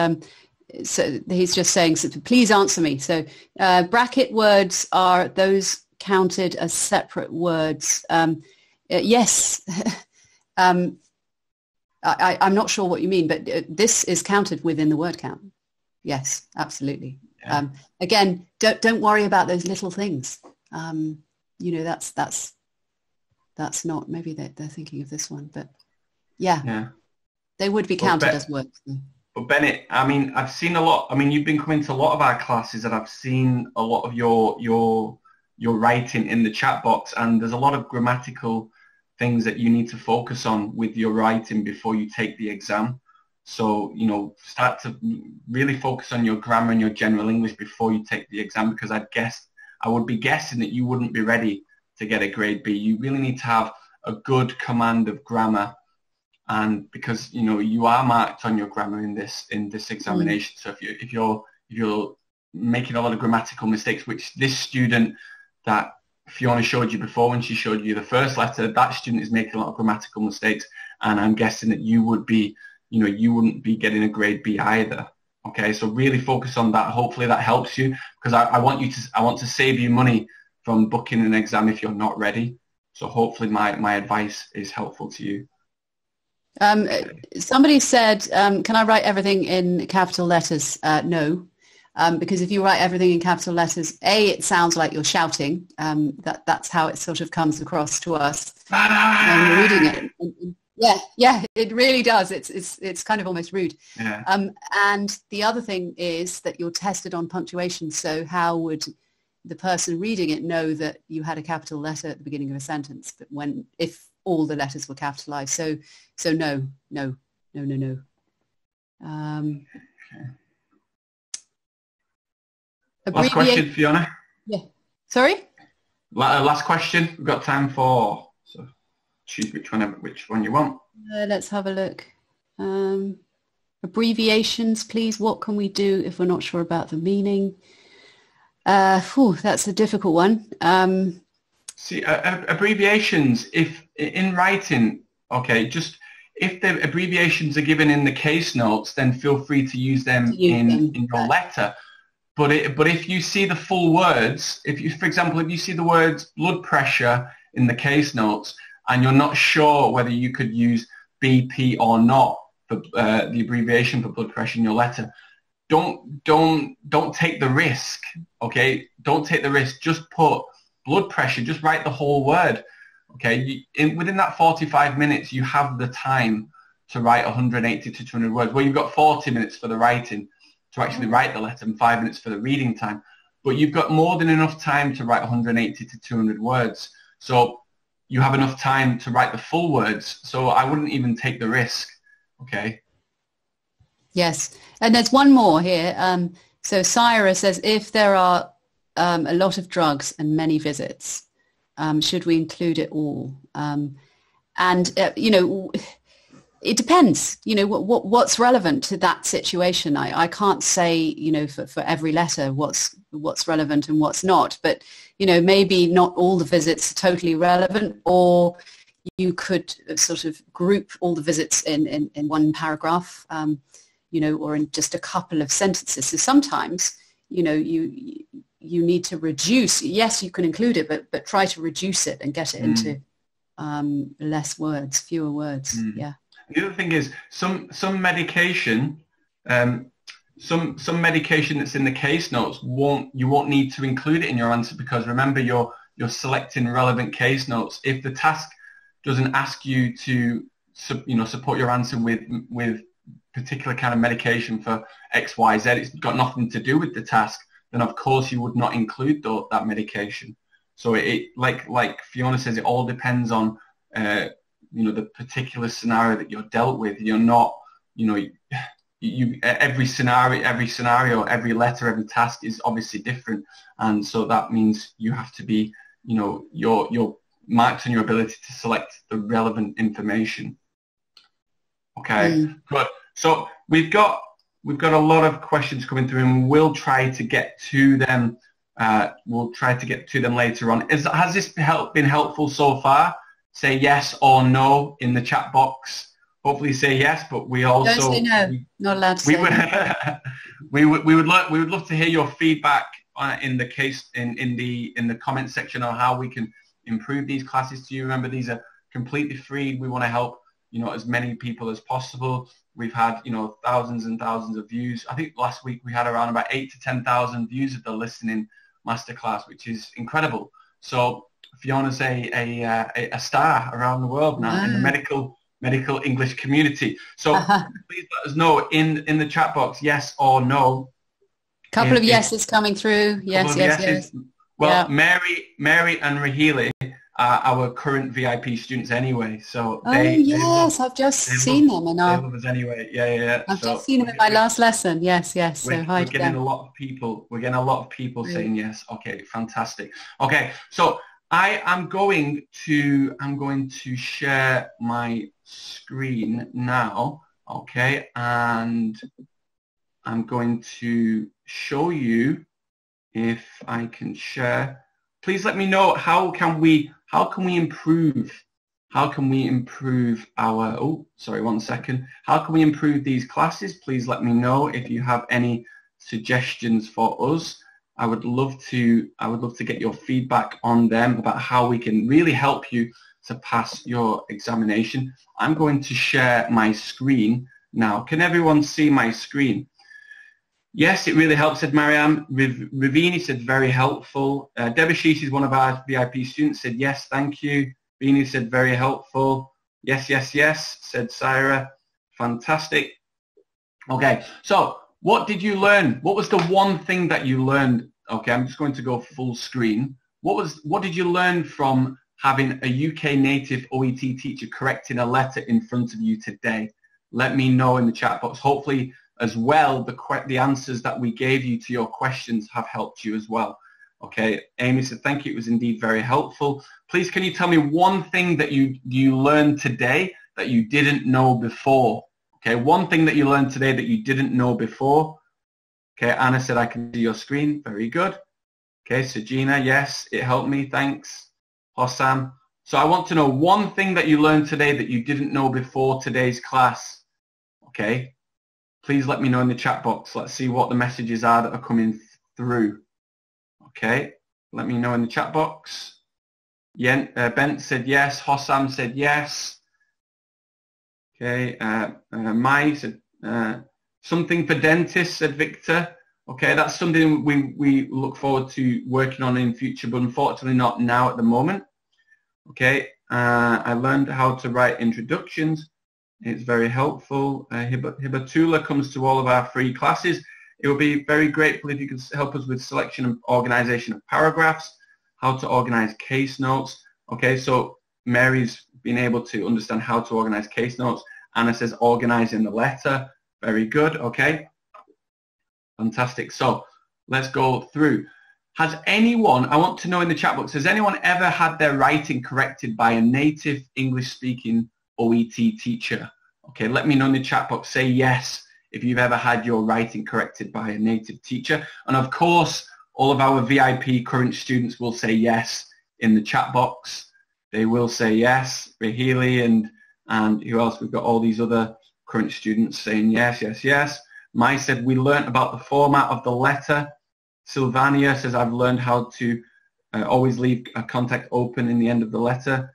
so he's just saying, so please answer me. So bracket words, are those counted as separate words? Yes. I'm not sure what you mean, but this is counted within the word count. Yes, absolutely. Yeah. Again, don't worry about those little things. That's not, maybe they're thinking of this one, but yeah. They would be counted as words.
But Bennett, I mean, I've seen a lot. I mean, you've been coming to a lot of our classes, and I've seen a lot of your writing in the chat box, and there's a lot of grammatical things that you need to focus on with your writing before you take the exam. So, start to really focus on your grammar and your general English before you take the exam, because I would be guessing that you wouldn't be ready to get a grade B. You really need to have a good command of grammar, and because you are marked on your grammar in this examination. So if you're making a lot of grammatical mistakes, which this student that Fiona showed you before when she showed you the first letter, that student is making a lot of grammatical mistakes, and I'm guessing that you wouldn't be getting a grade B either. Okay, so really focus on that. Hopefully that helps you, because I want to save you money from booking an exam if you're not ready. So hopefully my advice is helpful to you.
Somebody said, can I write everything in capital letters? No, because if you write everything in capital letters, it sounds like you're shouting. That's how it sort of comes across to us when you're reading it. Yeah, it really does. It's kind of almost rude.
Yeah.
And the other thing is that you're tested on punctuation. So how would the person reading it know that you had a capital letter at the beginning of a sentence, but if all the letters were capitalized? So no.
Last question, Fiona.
Yeah. Sorry?
Last question. We've got time for. So choose which one you want.
Let's have a look. Abbreviations, please. What can we do if we're not sure about the meaning? That's a difficult one.
See, abbreviations, if in writing, okay, just if the abbreviations are given in the case notes, then feel free to use them in your letter. But if you see the full words, if you, for example, if you see the words blood pressure in the case notes and you're not sure whether you could use BP or not for the abbreviation for blood pressure in your letter, don't take the risk, okay? Don't take the risk. Just put blood pressure. Just write the whole word, okay? Within that 45 minutes, you have the time to write 180 to 200 words. Well, you've got 40 minutes for the writing to actually write the letter and 5 minutes for the reading time. But you've got more than enough time to write 180 to 200 words. So you have enough time to write the full words. So I wouldn't even take the risk, okay?
Yes. And there's one more here. So Syra says, if there are a lot of drugs and many visits, should we include it all? You know, it depends, you know, what's relevant to that situation. I can't say, you know, for every letter what's relevant and what's not, but, you know, maybe not all the visits are totally relevant, or you could sort of group all the visits in one paragraph, you know, or in just a couple of sentences. So sometimes, you know, you need to reduce. Yes, you can include it, but try to reduce it and get it into less words, fewer words. Yeah.
The other thing is some medication, some medication that's in the case notes you won't need to include it in your answer, because remember you're selecting relevant case notes. If the task doesn't ask you to support your answer with particular kind of medication for X, Y, Z, it's got nothing to do with the task, then of course you would not include that medication. So it like Fiona says, it all depends on the particular scenario that you're dealt with. You're not, every scenario, every letter, every task is obviously different, and so that means you have to be, you're marked on your ability to select the relevant information. Okay, good. So we've got a lot of questions coming through, and we'll try to get to them. Later on. Has this been helpful so far? Say yes or no in the chat box. Hopefully say yes, but we also
don't say no. Not allowed to say
we would love to hear your feedback in the comment section on how we can improve these classes to you. Remember, these are completely free. We want to help as many people as possible. We've had thousands and thousands of views. I think last week we had around about 8,000 to 10,000 views of the listening masterclass, which is incredible. So Fiona's a star around the world now in the medical English community. So please let us know in the chat box, yes or no.
Couple of yeses coming through. Yes.
Well, yeah. Mary and Rahili are our current VIP students anyway. So
I've just seen them.
And they love us anyway. Yeah.
I've just seen them in my last lesson. Yes.
So hi to them. We're getting a lot of people saying yes. Okay, fantastic. Okay, so I'm going to share my screen now. Okay, and I'm going to show you if I can share. Please let me know how can we improve our how can we improve these classes. Please let me know if you have any suggestions for us. I would love to get your feedback on them about how we can really help you to pass your examination. I'm going to share my screen now. Can everyone see my screen? Yes, it really helps, said Mariam. Ravini said very helpful. Debashish is one of our VIP students, said yes, thank you. Ravini said very helpful. Yes, said Syra. Fantastic. Okay, so what did you learn? What was the one thing that you learned? Okay, I'm just going to go full screen. What did you learn from having a UK native OET teacher correcting a letter in front of you today? Let me know in the chat box. Hopefully, as well, the answers that we gave you to your questions have helped you as well. Okay, Amy said, thank you, it was indeed very helpful. Please, can you tell me one thing that you learned today that you didn't know before? Okay, one thing that you learned today that you didn't know before. Okay, Anna said, I can see your screen. Very good. Okay, Sajina, yes, it helped me. Thanks. Hossam. So I want to know one thing that you learned today that you didn't know before today's class. Okay, please let me know in the chat box. Let's see what the messages are that are coming through. Okay, let me know in the chat box. Bent said yes. Hossam said yes. Okay, Mai said something for dentists, said Victor. Okay, that's something we look forward to working on in future, but unfortunately not now at the moment. Okay, I learned how to write introductions. It's very helpful. Hibatula comes to all of our free classes. It would be very grateful if you could help us with selection and organization of paragraphs, how to organize case notes. Okay, so Mary's been able to understand how to organize case notes. Anna says organizing the letter. Very good, okay. Fantastic. So let's go through. Has anyone, I want to know in the chat box, has anyone ever had their writing corrected by a native English-speaking OET teacher? Okay, let me know in the chat box. Say yes if you've ever had your writing corrected by a native teacher. And of course, all of our VIP current students will say yes in the chat box. They will say yes. Rahili and who else? We've got all these other current students saying yes, yes, yes. Mai said, we learned about the format of the letter. Sylvania says, I've learned how to always leave a contact open in the end of the letter.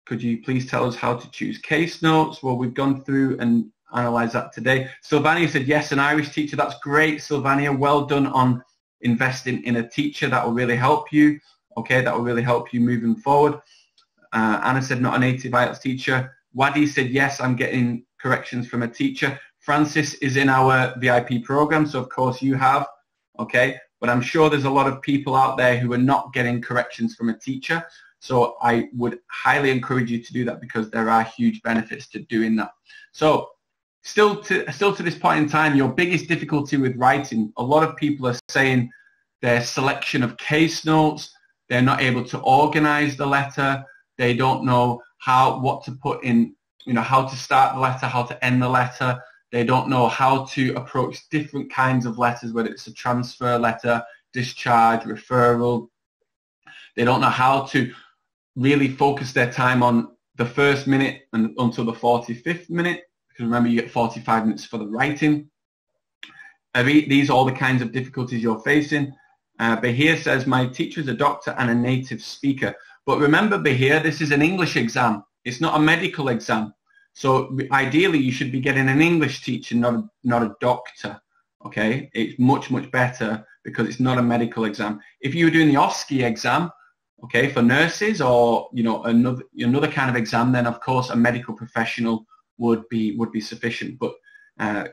Could you please tell us how to choose case notes? Well, we've gone through and analysed that today. Sylvania said, yes, an Irish teacher. That's great, Sylvania. Well done on investing in a teacher. That will really help you. Okay, that will really help you moving forward. Anna said, not a native IELTS teacher. Wadi said, yes, I'm getting corrections from a teacher. Francis is in our VIP program, so of course you have. Okay, but I'm sure there's a lot of people out there who are not getting corrections from a teacher. So I would highly encourage you to do that because there are huge benefits to doing that. So still to this point in time, your biggest difficulty with writing, a lot of people are saying their selection of case notes, they're not able to organize the letter, they don't know what to put in, how to start the letter, how to end the letter. They don't know how to approach different kinds of letters, whether it's a transfer letter, discharge, referral. They don't know how to really focus their time on the first minute and until the 45th minute, because remember you get 45 minutes for the writing. These are all the kinds of difficulties you're facing. Bahir says, my teacher is a doctor and a native speaker. But remember, Bahir, this is an English exam. It's not a medical exam. So ideally, you should be getting an English teacher, not a doctor. Okay, it's much, much better because it's not a medical exam. If you were doing the OSCE exam, okay, for nurses or another kind of exam, then of course a medical professional would be sufficient. But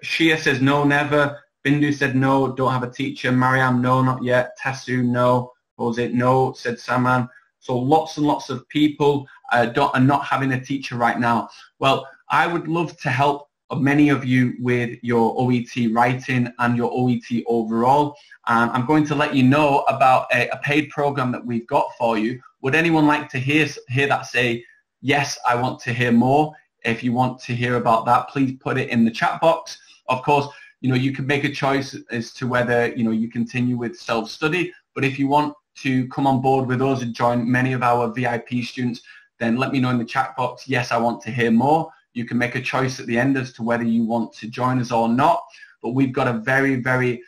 Shia says no, never. Bindu said no, don't have a teacher. Mariam, no, not yet. Tasu, no. Jose, no, said Saman. So lots and lots of people are not having a teacher right now. Well, I would love to help many of you with your OET writing and your OET overall. I'm going to let you know about a paid program that we've got for you. Would anyone like to hear that? Say, yes, I want to hear more. If you want to hear about that, please put it in the chat box. Of course, you can make a choice as to whether, you continue with self-study. But if you want to come on board with us and join many of our VIP students, then let me know in the chat box, yes, I want to hear more. You can make a choice at the end as to whether you want to join us or not. But we've got a very, very,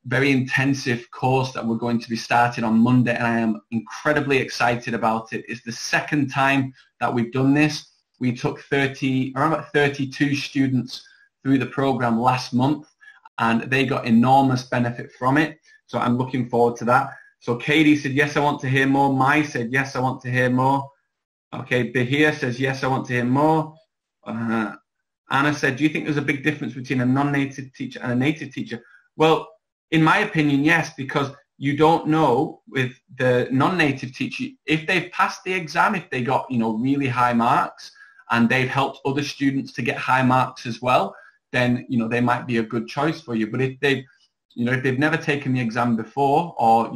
very intensive course that we're going to be starting on Monday, and I am incredibly excited about it. It's the second time that we've done this. We took around 32 students through the program last month, and they got enormous benefit from it. So I'm looking forward to that. So Katie said, yes, I want to hear more. Mai said, yes, I want to hear more. Okay, Bahir says, yes, I want to hear more. Anna said, do you think there's a big difference between a non-native teacher and a native teacher? Well, in my opinion, yes, because you don't know with the non-native teacher, if they've passed the exam, if they got, really high marks and they've helped other students to get high marks as well, then, they might be a good choice for you. But if they've never taken the exam before, or,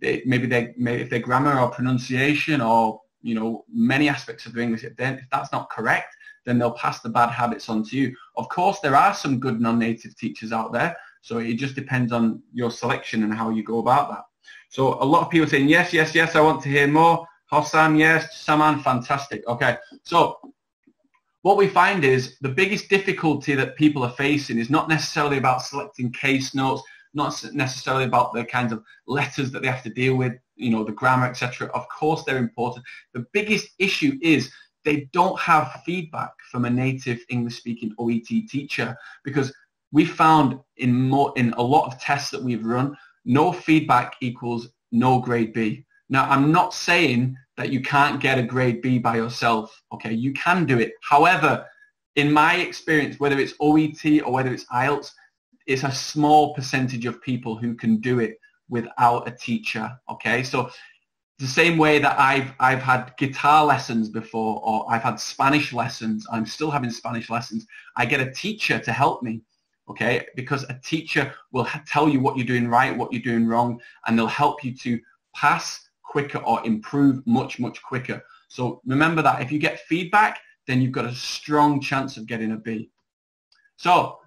maybe if their grammar or pronunciation or, many aspects of English, if that's not correct, then they'll pass the bad habits on to you. Of course, there are some good non-native teachers out there, so it just depends on your selection and how you go about that. So a lot of people saying, yes, yes, yes, I want to hear more. Hossam, yes. Saman, fantastic. Okay. So what we find is the biggest difficulty that people are facing is not necessarily about selecting case notes, not necessarily about the kinds of letters that they have to deal with, you know, the grammar, etc. Of course, they're important. The biggest issue is they don't have feedback from a native English-speaking OET teacher, because we found in a lot of tests that we've run, no feedback equals no grade B. Now, I'm not saying that you can't get a grade B by yourself. Okay, you can do it. However, in my experience, whether it's OET or whether it's IELTS, it's a small percentage of people who can do it without a teacher. Okay, so the same way that I've had guitar lessons before, or I've had Spanish lessons, I'm still having Spanish lessons, I get a teacher to help me. Okay, because a teacher will tell you what you're doing right, what you're doing wrong, and they'll help you to pass quicker or improve much, much quicker. So remember that if you get feedback, then you've got a strong chance of getting a B. So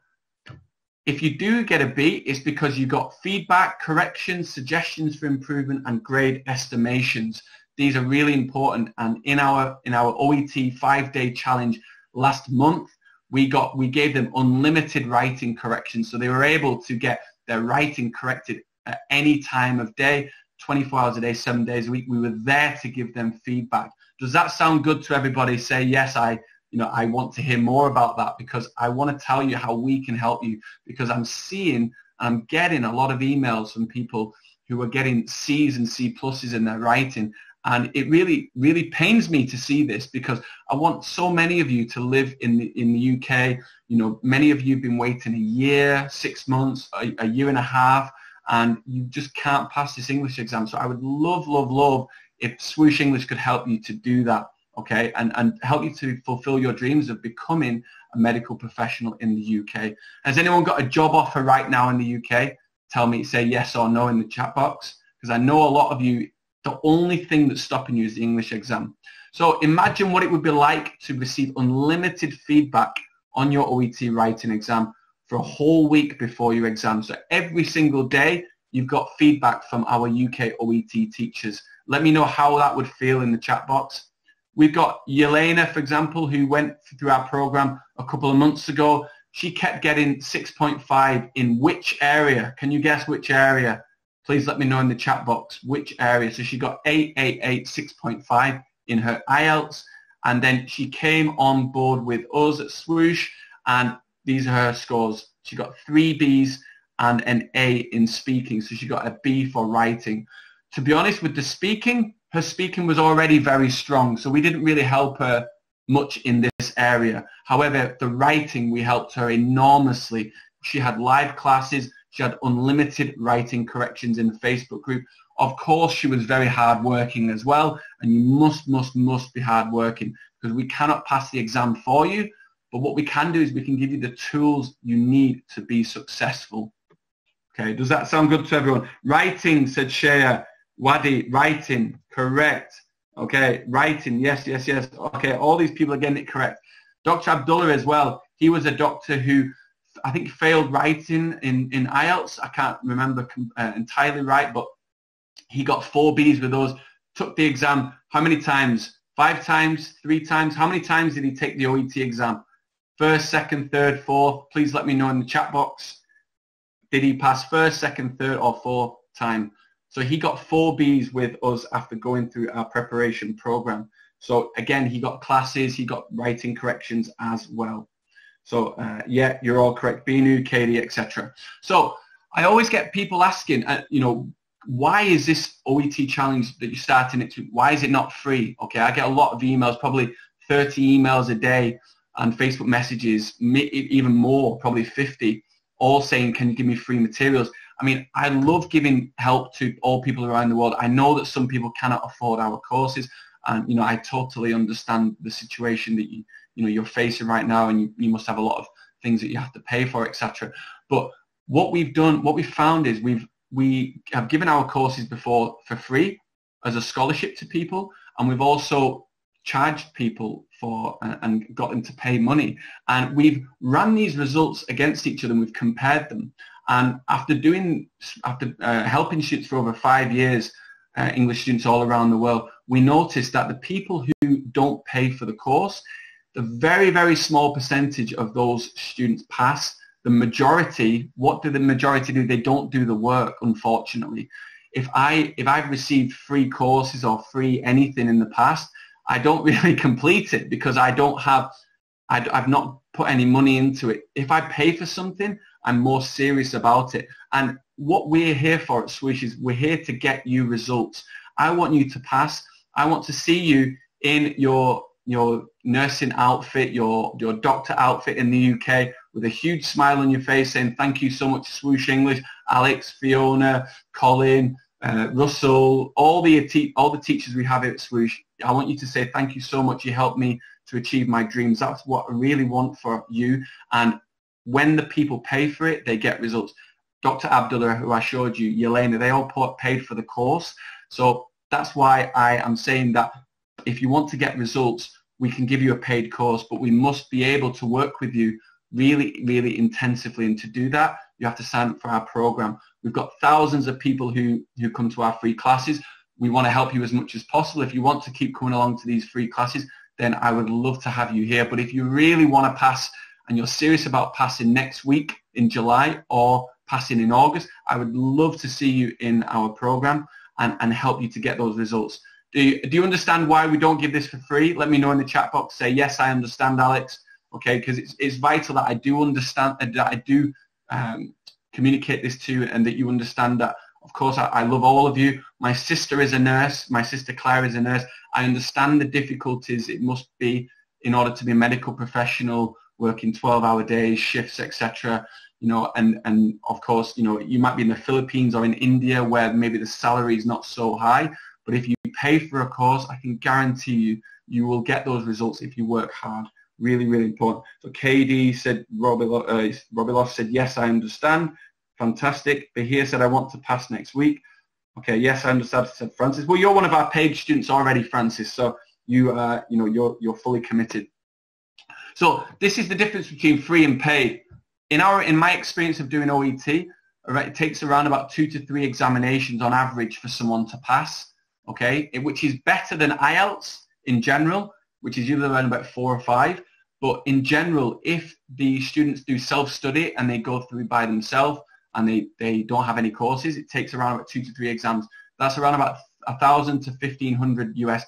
if you do get a B, it's because you got feedback, corrections, suggestions for improvement, and grade estimations. These are really important. And in our OET 5-day challenge last month, we gave them unlimited writing corrections. So they were able to get their writing corrected at any time of day, 24 hours a day, 7 days a week. We were there to give them feedback. Does that sound good to everybody? Say yes, I want to hear more about that, because I want to tell you how we can help you, because I'm getting a lot of emails from people who are getting C's and C pluses in their writing. And it really, really pains me to see this, because I want so many of you to live in the UK. You know, many of you have been waiting a year, 6 months, a year and a half, and you just can't pass this English exam. So I would love, love, love if Swoosh English could help you to do that, okay, and help you to fulfill your dreams of becoming a medical professional in the UK. Has anyone got a job offer right now in the UK? Tell me, say yes or no in the chat box, because I know a lot of you, the only thing that's stopping you is the English exam. So imagine what it would be like to receive unlimited feedback on your OET writing exam for a whole week before your exam. So every single day, you've got feedback from our UK OET teachers. Let me know how that would feel in the chat box. We've got Yelena, for example, who went through our program a couple of months ago. She kept getting 6.5 in which area? Can you guess which area? Please let me know in the chat box which area. So she got 888, 6.5 in her IELTS, and then she came on board with us at Swoosh, and these are her scores. She got 3 Bs and an A in speaking, so she got a B for writing. To be honest with the speaking, her speaking was already very strong, so we didn't really help her much in this area. However, the writing, we helped her enormously. She had live classes. She had unlimited writing corrections in the Facebook group. Of course, she was very hardworking as well, and you must be hardworking, because we cannot pass the exam for you, but what we can do is we can give you the tools you need to be successful. Okay, does that sound good to everyone? Writing, said Shea. Wadi, writing, correct. Okay, writing, yes, yes, yes. Okay, all these people are getting it correct. Dr. Abdullah as well. He was a doctor who I think failed writing in IELTS. I can't remember entirely right, but he got 4 Bs with us, took the exam. How many times? 5 times? 3 times? How many times did he take the OET exam? First, second, third, fourth? Please let me know in the chat box. Did he pass first, second, third, or fourth time? So he got 4 Bs with us after going through our preparation program. So again, he got classes, he got writing corrections as well. So yeah, you're all correct. Binu, Katie, etc. So I always get people asking, why is this OET challenge that you're starting it to, why is it not free? Okay, I get a lot of emails, probably 30 emails a day, and Facebook messages, even more, probably 50, all saying, can you give me free materials? I mean, I love giving help to all people around the world. I know that some people cannot afford our courses, and I totally understand the situation that you're facing right now, and you must have a lot of things that you have to pay for, etc. But what we've done, what we've found is we have given our courses before for free as a scholarship to people, and we've also charged people for and got them to pay money, and we've ran these results against each other and we've compared them, And after helping students for over 5 years, English students all around the world, we noticed that the people who don't pay for the course, the very, very small percentage of those students pass. The majority, what do the majority do? They don't do the work, unfortunately. If I've received free courses or free anything in the past, I don't really complete it because I've not put any money into it. If I pay for something, I'm more serious about it. And what we're here for at Swoosh is we're here to get you results. I want you to pass. I want to see you in your nursing outfit, your doctor outfit in the UK with a huge smile on your face saying, thank you so much, Swoosh English, Alex, Fiona, Colin, Russell, all the teachers we have here at Swoosh. I want you to say, thank you so much. You helped me to achieve my dreams. That's what I really want for you. And when the people pay for it, they get results. Dr. Abdullah, who I showed you, Yelena, they all paid for the course. So that's why I am saying that if you want to get results, we can give you a paid course, but we must be able to work with you really, really intensively. And to do that, you have to sign up for our program. We've got thousands of people who come to our free classes. We want to help you as much as possible. If you want to keep coming along to these free classes, then I would love to have you here. But if you really want to pass and you're serious about passing next week in July or passing in August, I would love to see you in our program and help you to get those results. Do you understand why we don't give this for free? Let me know in the chat box. Say, yes, I understand, Alex. Okay, because it's vital that I do understand, that I do communicate this to you, and that you understand that, of course, I love all of you. My sister is a nurse. My sister Claire is a nurse. I understand the difficulties it must be in order to be a medical professional, working 12-hour days, shifts, etc. You know, and of course, you know, you might be in the Philippines or in India where maybe the salary is not so high. But if you pay for a course, I can guarantee you, you will get those results if you work hard. Really, really important. So KD said, Robiloff said, yes, I understand. Fantastic. Bahir said, I want to pass next week. Okay, yes, I understand, said Francis. Well, you're one of our paid students already, Francis. So you're fully committed. So this is the difference between free and paid. In my experience of doing OET, it takes around about 2 to 3 examinations on average for someone to pass. Okay, which is better than IELTS in general, which is usually around about 4 or 5. But in general, if the students do self-study and they go through by themselves and they don't have any courses, it takes around about 2 to 3 exams. That's around about $1,000 to $1,500 US.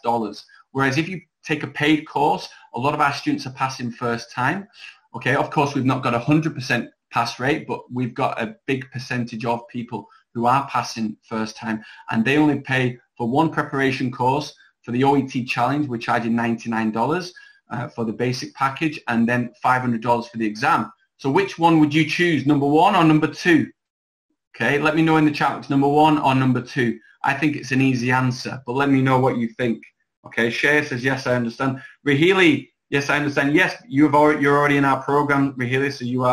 Whereas if you take a paid course, a lot of our students are passing first time. Okay, of course, we've not got a 100% pass rate, but we've got a big percentage of people who are passing first time, and they only pay for one preparation course. For the OET challenge, we're charging $99 for the basic package, and then $500 for the exam. So which one would you choose, number 1 or number 2? Okay, let me know in the chat, it's number 1 or number 2. I think it's an easy answer, but let me know what you think. Okay, Shea says, yes, I understand. Rahili, yes, I understand. Yes, you're already in our program, Rahili, so you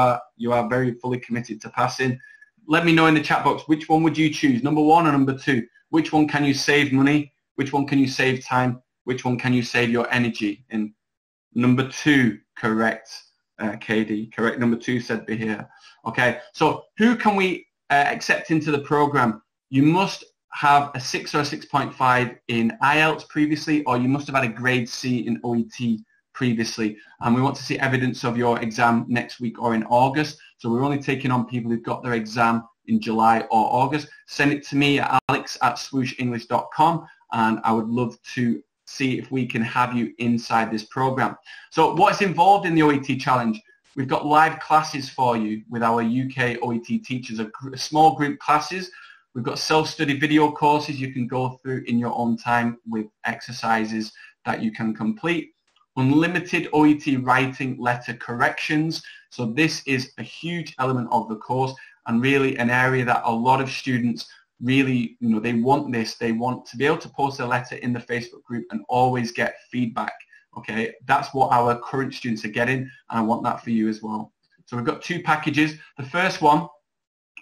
are very fully committed to passing. Let me know in the chat box, which one would you choose, number 1 or number 2? Which one can you save money? Which one can you save time? Which one can you save your energy in? Number 2, correct, KD, correct. Number 2 said be here. Okay, so who can we accept into the program? You must have a 6 or a 6.5 in IELTS previously, or you must have had a grade C in OET previously. And we want to see evidence of your exam next week or in August. So we're only taking on people who've got their exam in July or August. Send it to me at alex@swooshenglish.com, and I would love to see if we can have you inside this program. So what's involved in the OET challenge? We've got live classes for you with our UK OET teachers, a small group classes. We've got self-study video courses you can go through in your own time with exercises that you can complete. Unlimited OET writing letter corrections. So this is a huge element of the course, and really an area that a lot of students really, they want this. They want to be able to post a letter in the Facebook group and always get feedback. Okay, that's what our current students are getting, and I want that for you as well. So we've got 2 packages. The first one,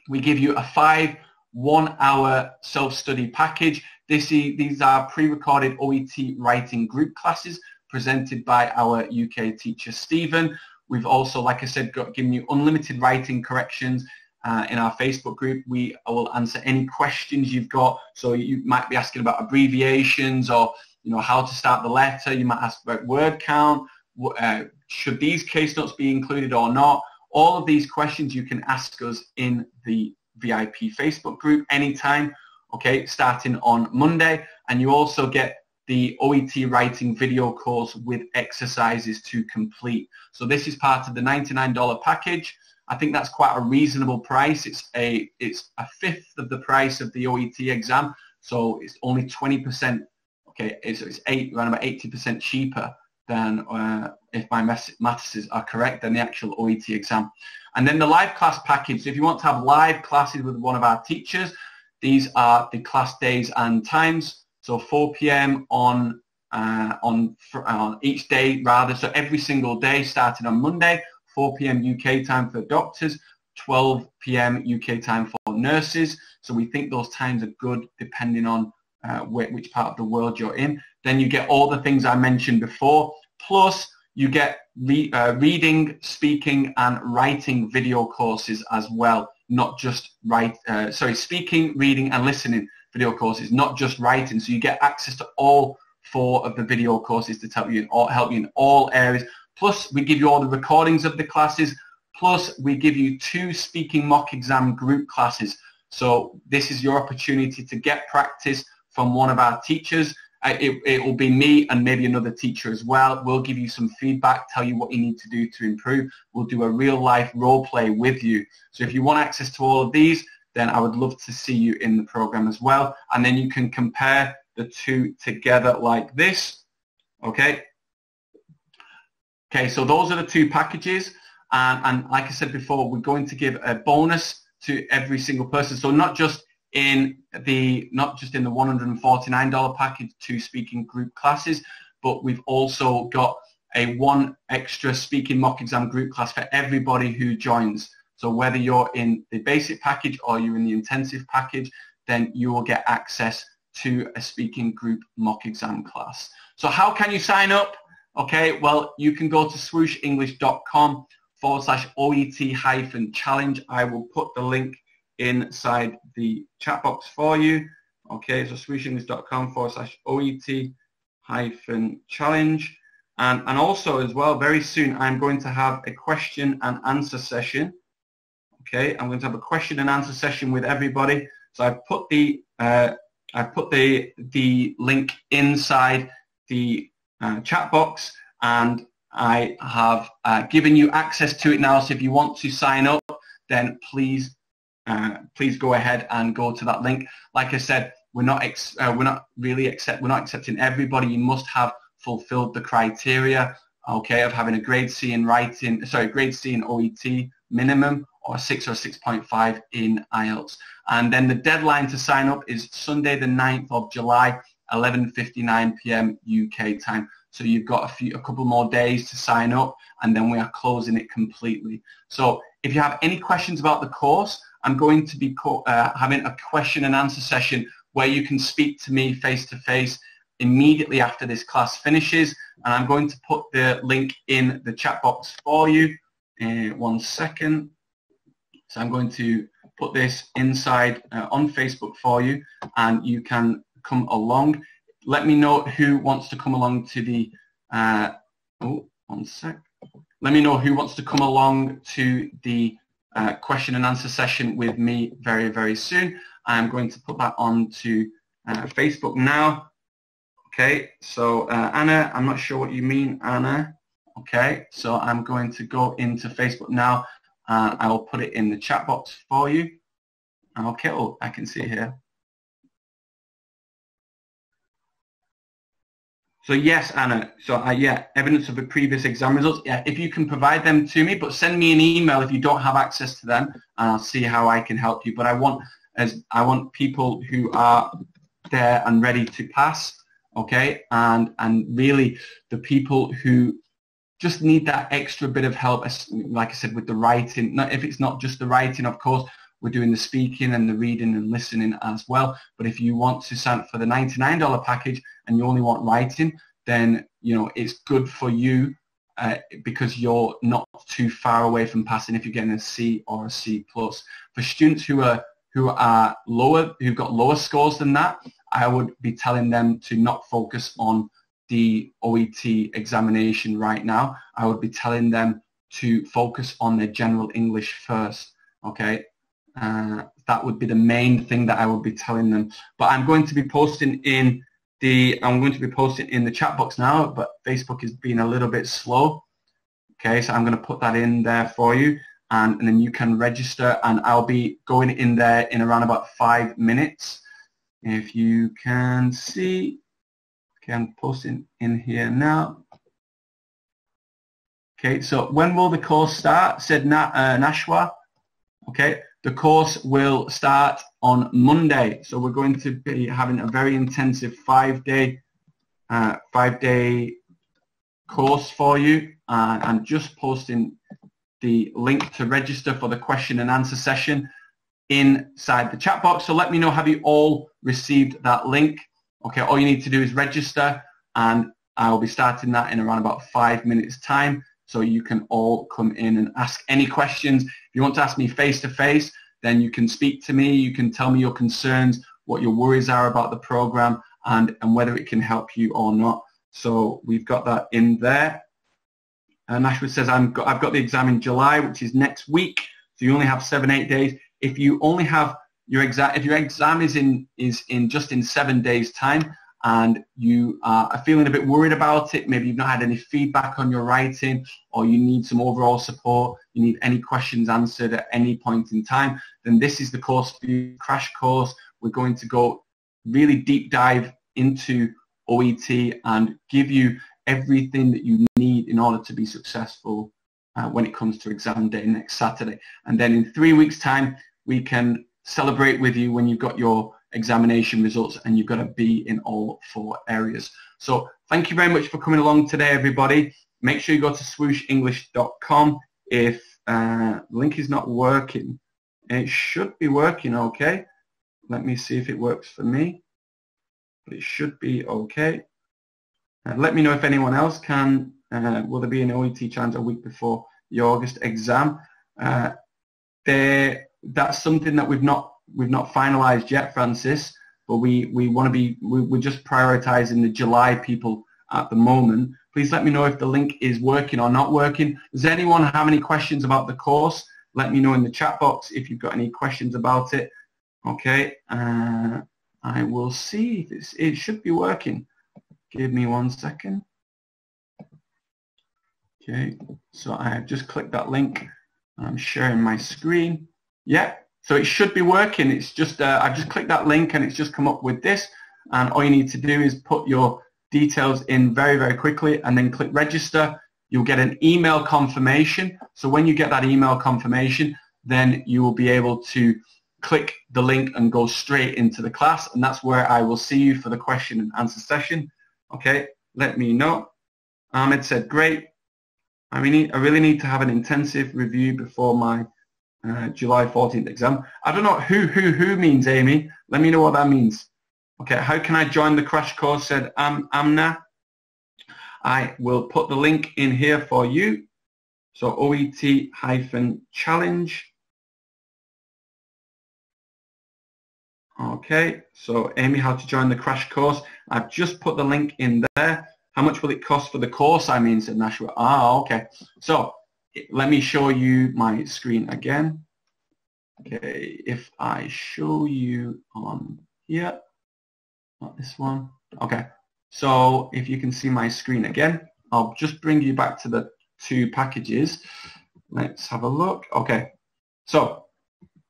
we give you a 5 1-hour self-study package. These are pre-recorded OET writing group classes presented by our UK teacher, Stephen. We've also, like I said, given you unlimited writing corrections, in our Facebook group. I will answer any questions you've got. So you might be asking about abbreviations, or how to start the letter. You might ask about word count. Should these case notes be included or not? All of these questions you can ask us in the VIP Facebook group anytime, okay, starting on Monday. And you also get the OET writing video course with exercises to complete. So this is part of the $99 package. I think that's quite a reasonable price. It's a fifth of the price of the OET exam, so it's only 20%. Okay, it's around about 80% cheaper than, if my maths are correct, than the actual OET exam. And then the live class package. So if you want to have live classes with one of our teachers, these are the class days and times. So 4 p.m. on each day, rather. So every single day, starting on Monday, 4 p.m. UK time for doctors, 12 p.m. UK time for nurses. So we think those times are good depending on which part of the world you're in. Then you get all the things I mentioned before, plus you get reading, speaking and writing video courses as well, not just speaking, reading and listening video courses, not just writing. So you get access to all 4 of the video courses to help you in all areas. Plus we give you all the recordings of the classes, plus we give you 2 speaking mock exam group classes. So this is your opportunity to get practice from one of our teachers. It will be me and maybe another teacher as well. We'll give you some feedback, tell you what you need to do to improve. We'll do a real life role play with you. So if you want access to all of these, then I would love to see you in the program as well. And then you can compare the 2 together like this. Okay. Okay, so those are the 2 packages. And like I said before, we're going to give a bonus to every single person. So not just in the $149 package, 2 speaking group classes, but we've also got a 1 extra speaking mock exam group class for everybody who joins. So whether you're in the basic package or you're in the intensive package, then you will get access to a speaking group mock exam class. So how can you sign up? Okay, well, you can go to swooshenglish.com/OET-challenge. I will put the link inside the chat box for you. Okay, so swooshenglish.com/OET-challenge. And also as well, very soon, I'm going to have a question and answer session. Okay, I'm going to have a question and answer session with everybody. So I've put the link inside the chat box, and I have given you access to it now. So if you want to sign up, then please go ahead and go to that link. Like I said, we're not accepting everybody. You must have fulfilled the criteria, okay, of having a grade C in writing, grade C in OET minimum, or 6 or 6.5 in IELTS. And then the deadline to sign up is Sunday the 9th of July, 11:59 p.m. UK time. So you've got a couple more days to sign up, and then we are closing it completely. So if you have any questions about the course, I'm going to be having a question and answer session where you can speak to me face to face immediately after this class finishes, and I'm going to put the link in the chat box for you. 1 second. So I'm going to put this inside on Facebook for you, and you can come along. Let me know who wants to come along to the, 1 sec. Let me know who wants to come along to the question and answer session with me very, very soon. I'm going to put that onto Facebook now. Okay, so Anna, I'm not sure what you mean, Anna. Okay, so I'm going to go into Facebook now. I will put it in the chat box for you. Okay, oh, I can see it here. So yes, Anna, so yeah, evidence of the previous exam results. Yeah, if you can provide them to me, but send me an email if you don't have access to them, and I'll see how I can help you. But I want people who are there and ready to pass, okay, and really the people who just need that extra bit of help, like I said, with the writing. If it's not just the writing, of course, we're doing the speaking and the reading and listening as well. But if you want to sign up for the $99 package and you only want writing, then it's good for you because you're not too far away from passing if you're getting a C or a C+. For students who are lower, who've got lower scores than that, I would be telling them to not focus on the OET examination right now. I would be telling them to focus on their general English first, okay? That would be the main thing that I would be telling them. But I'm going to be posting in the chat box now, but Facebook is being a little bit slow. Okay, so I'm going to put that in there for you, and then you can register, and I'll be going in there in around about 5 minutes. If you can see, okay, I'm posting in here now. Okay, so when will the course start? Said Nashwa. Okay, the course will start on Monday. So we're going to be having a very intensive 5-day course for you. I'm just posting the link to register for the question and answer session inside the chat box. So let me know, have you all received that link? Okay, all you need to do is register, and I'll be starting that in around about 5 minutes time. So you can all come in and ask any questions. If you want to ask me face-to-face, then you can speak to me. You can tell me your concerns, what your worries are about the program, and whether it can help you or not. So we've got that in there. And Ashwood says, I've got the exam in July, which is next week. So you only have 7-8 days. If you only have your exam, if your exam is in just in 7 days time, and you are feeling a bit worried about it, maybe you've not had any feedback on your writing, or you need some overall support, you need any questions answered at any point in time, then this is the course for you, crash course. We're going to go really deep dive into OET and give you everything that you need in order to be successful when it comes to exam day next Saturday. And then in 3 weeks' time, we can celebrate with you when you've got your examination results and you've got a B in all 4 areas. So thank you very much for coming along today, everybody. Make sure you go to swooshenglish.com. If the link is not working, it should be working okay. Let me see if it works for me. But it should be okay. Let me know if anyone else can. Will there be an OET challenge a week before the August exam? That's something that we've not finalized yet, Francis, but we want to be, we're just prioritizing the July people at the moment. Please let me know if the link is working or not working. Does anyone have any questions about the course? Let me know in the chat box if you've got any questions about it. Okay, I will see if it should be working. Give me 1 second. Okay, so I have just clicked that link. I'm sharing my screen. Yeah. So it should be working. It's just I've just clicked that link and it's just come up with this, and all you need to do is put your details in very, very quickly and then click register. You'll get an email confirmation. So when you get that email confirmation, then you will be able to click the link and go straight into the class, and that's where I will see you for the question and answer session. Okay, let me know. Ahmed said, great. I really need to have an intensive review before my July 14th exam. I don't know who means, Amy. Let me know what that means. Okay, how can I join the crash course, said Amna. I will put the link in here for you. So OET-challenge. Okay, so Amy, how to join the crash course. I've just put the link in there. How much will it cost for the course? I mean, said Nashua. Okay. So let me show you my screen again. Okay, if I show you on here, not this one. Okay, so if you can see my screen again, I'll just bring you back to the 2 packages. Let's have a look. Okay, so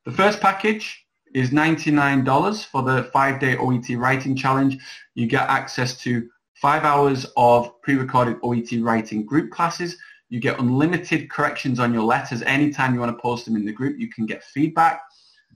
the first package is $99 for the 5-day OET writing challenge. You get access to 5 hours of pre-recorded OET writing group classes. You get unlimited corrections on your letters. Anytime you want to post them in the group, you can get feedback.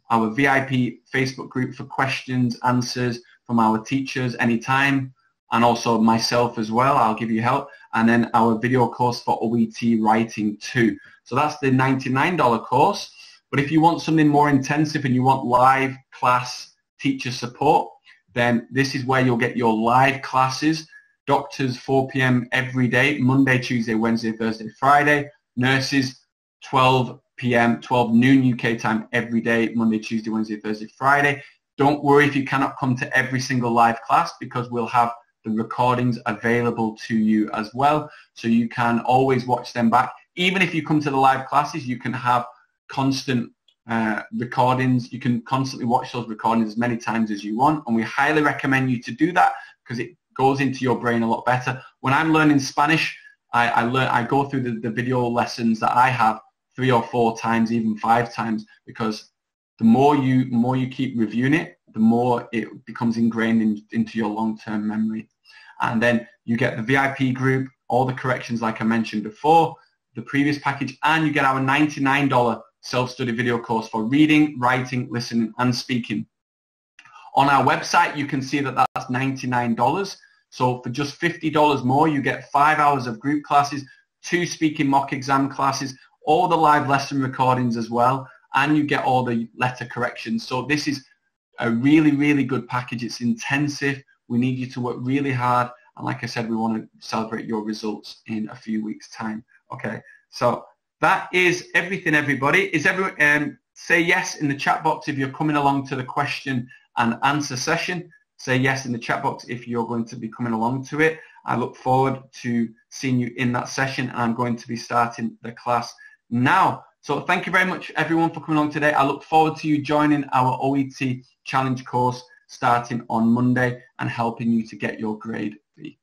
Our VIP Facebook group for questions, answers from our teachers anytime, and also myself as well. I'll give you help. And then our video course for OET writing too. So that's the $99 course. But if you want something more intensive and you want live class teacher support, then this is where you'll get your live classes. Doctors, 4 p.m. every day, Monday, Tuesday, Wednesday, Thursday, Friday. Nurses, 12 p.m., 12 noon UK time every day, Monday, Tuesday, Wednesday, Thursday, Friday. Don't worry if you cannot come to every single live class, because we'll have the recordings available to you as well. So you can always watch them back. Even if you come to the live classes, you can have constant recordings. You can constantly watch those recordings as many times as you want. And we highly recommend you to do that, because it goes into your brain a lot better. When I'm learning Spanish, I go through the video lessons that I have 3 or 4 times, even 5 times, because the more you keep reviewing it, the more it becomes ingrained into your long-term memory. And then you get the VIP group, all the corrections like I mentioned before, the previous package, and you get our $99 self-study video course for reading, writing, listening, and speaking. On our website, you can see that that's $99. So for just $50 more, you get 5 hours of group classes, 2 speaking mock exam classes, all the live lesson recordings as well, and you get all the letter corrections. So this is a really, really good package. It's intensive. We need you to work really hard. And like I said, we want to celebrate your results in a few weeks' time. Okay, so that is everything, everybody. Is everyone, say yes in the chat box if you're coming along to the question and answer session. Say yes in the chat box if you're going to be coming along to it. I look forward to seeing you in that session, and I'm going to be starting the class now. So thank you very much, everyone, for coming along today. I look forward to you joining our OET challenge course starting on Monday and helping you to get your grade B.